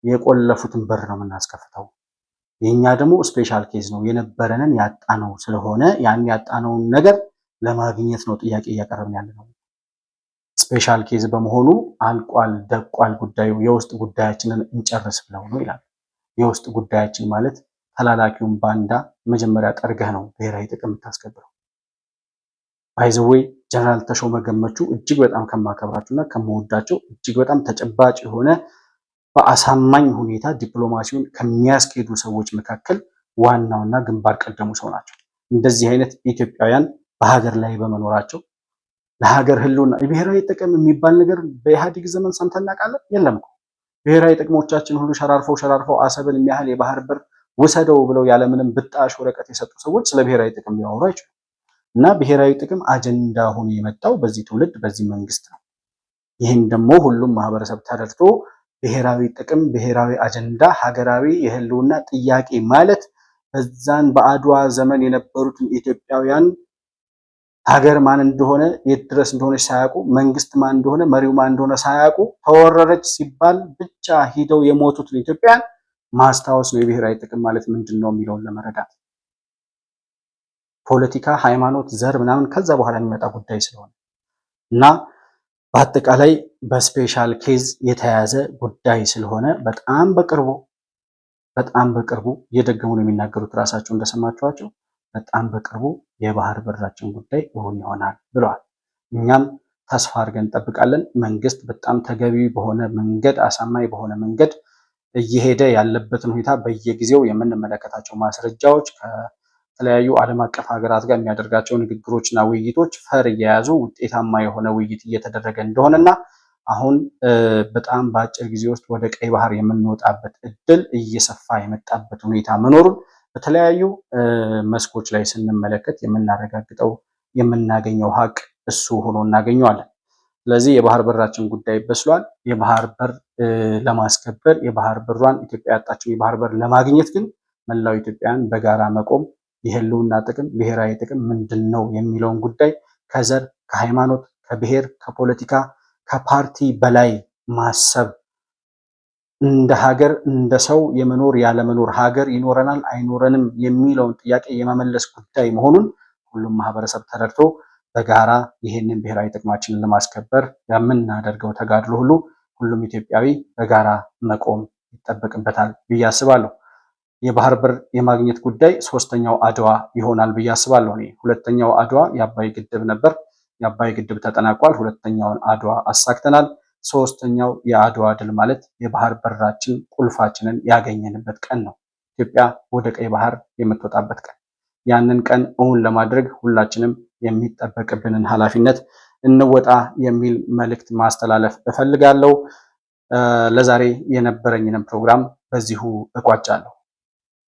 የቆለፉትን በር ነው የምናስከፍተው። የኛ ደግሞ ስፔሻል ኬዝ ነው። የነበረንን ያጣነው ስለሆነ ያን ያጣነውን ነገር ለማግኘት ነው ጥያቄ እያቀረብን ያለነው። ስፔሻል ኬዝ በመሆኑ አልቋል፣ ደቋል ጉዳዩ፣ የውስጥ ጉዳያችንን እንጨርስ ብለው ነው ይላል። የውስጥ ጉዳያችን ማለት ተላላኪውን ባንዳ መጀመሪያ ጠርገህ ነው ብሔራዊ ጥቅም የምታስከብረው። ባይዘዌይ ጀነራል ተሾመ ገመቹ እጅግ በጣም ከማከብራቸውና ከመወዳቸው እጅግ በጣም ተጨባጭ የሆነ በአሳማኝ ሁኔታ ዲፕሎማሲውን ከሚያስኬዱ ሰዎች መካከል ዋናውና ግንባር ቀደሙ ሰው ናቸው። እንደዚህ አይነት ኢትዮጵያውያን በሀገር ላይ በመኖራቸው ለሀገር ህልውና የብሔራዊ ጥቅም የሚባል ነገር በኢህአዴግ ዘመን ሰምተን እናውቃለን? የለም እኮ። ብሔራዊ ጥቅሞቻችን ሁሉ ሸራርፈው አሰብን የሚያህል የባህር በር ውሰደው ብለው ያለምንም ብጣሽ ወረቀት የሰጡ ሰዎች ስለ ብሔራዊ ጥቅም ሊያወሩ አይችሉም። እና ብሔራዊ ጥቅም አጀንዳ ሆኖ የመጣው በዚህ ትውልድ በዚህ መንግስት ነው። ይህን ደግሞ ሁሉም ማህበረሰብ ተረድቶ ብሔራዊ ጥቅም፣ ብሔራዊ አጀንዳ፣ ሀገራዊ የህልውና ጥያቄ ማለት በዛን በአድዋ ዘመን የነበሩትን ኢትዮጵያውያን ሀገር ማን እንደሆነ የት ድረስ እንደሆነች ሳያውቁ፣ መንግስት ማን እንደሆነ መሪው ማን እንደሆነ ሳያውቁ ተወረረች ሲባል ብቻ ሂደው የሞቱትን ኢትዮጵያን ማስታወስ ነው የብሔራዊ ጥቅም ማለት ምንድን ነው የሚለውን ለመረዳት። ፖለቲካ፣ ሃይማኖት፣ ዘር ምናምን ከዛ በኋላ የሚመጣ ጉዳይ ስለሆነ እና በአጠቃላይ በስፔሻል ኬዝ የተያዘ ጉዳይ ስለሆነ በጣም በቅርቡ እየደገሙ ነው የሚናገሩት ራሳቸው እንደሰማችኋቸው። በጣም በቅርቡ የባህር በራችን ጉዳይ እውን ይሆናል ብለዋል። እኛም ተስፋ አድርገን እንጠብቃለን። መንግስት በጣም ተገቢ በሆነ መንገድ፣ አሳማኝ በሆነ መንገድ እየሄደ ያለበትን ሁኔታ በየጊዜው የምንመለከታቸው ማስረጃዎች ከተለያዩ ዓለም አቀፍ ሀገራት ጋር የሚያደርጋቸው ንግግሮችና ውይይቶች ፈር እየያዙ ውጤታማ የሆነ ውይይት እየተደረገ እንደሆነና አሁን በጣም በአጭር ጊዜ ውስጥ ወደ ቀይ ባህር የምንወጣበት እድል እየሰፋ የመጣበት ሁኔታ መኖሩን በተለያዩ መስኮች ላይ ስንመለከት የምናረጋግጠው የምናገኘው ሀቅ እሱ ሆኖ እናገኘዋለን። ስለዚህ የባህር በራችን ጉዳይ በስሏል። የባህር በር ለማስከበር የባህር በሯን ኢትዮጵያ ያጣችው የባህር በር ለማግኘት ግን መላው ኢትዮጵያን በጋራ መቆም የህልውና ጥቅም ብሔራዊ ጥቅም ምንድን ነው የሚለውን ጉዳይ ከዘር፣ ከሃይማኖት፣ ከብሔር፣ ከፖለቲካ፣ ከፓርቲ በላይ ማሰብ እንደ ሀገር እንደ ሰው የመኖር ያለመኖር ሀገር ይኖረናል አይኖረንም የሚለውን ጥያቄ የመመለስ ጉዳይ መሆኑን ሁሉም ማህበረሰብ ተረድቶ በጋራ ይህንን ብሔራዊ ጥቅማችንን ለማስከበር የምናደርገው ተጋድሎ ሁሉ ሁሉም ኢትዮጵያዊ በጋራ መቆም ይጠበቅበታል ብዬ አስባለሁ። የባህር በር የማግኘት ጉዳይ ሶስተኛው አድዋ ይሆናል ብዬ አስባለሁ። ሁለተኛው አድዋ የአባይ ግድብ ነበር። የአባይ ግድብ ተጠናቋል። ሁለተኛውን አድዋ አሳክተናል። ሶስተኛው የአድዋ ድል ማለት የባህር በራችን ቁልፋችንን ያገኘንበት ቀን ነው። ኢትዮጵያ ወደ ቀይ ባህር የምትወጣበት ቀን። ያንን ቀን እውን ለማድረግ ሁላችንም የሚጠበቅብንን ኃላፊነት እንወጣ የሚል መልእክት ማስተላለፍ እፈልጋለሁ። ለዛሬ የነበረኝንም ፕሮግራም በዚሁ እቋጫለሁ።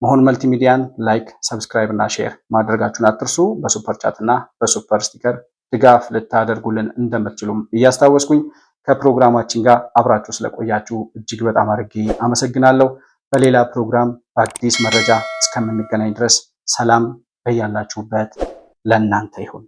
መሆን መልቲሚዲያን ላይክ፣ ሰብስክራይብ እና ሼር ማድረጋችሁን አትርሱ። በሱፐር ቻት እና በሱፐር ስቲከር ድጋፍ ልታደርጉልን እንደምትችሉም እያስታወስኩኝ ከፕሮግራማችን ጋር አብራችሁ ስለቆያችሁ እጅግ በጣም አድርጌ አመሰግናለሁ። በሌላ ፕሮግራም በአዲስ መረጃ እስከምንገናኝ ድረስ ሰላም በያላችሁበት ለእናንተ ይሁን።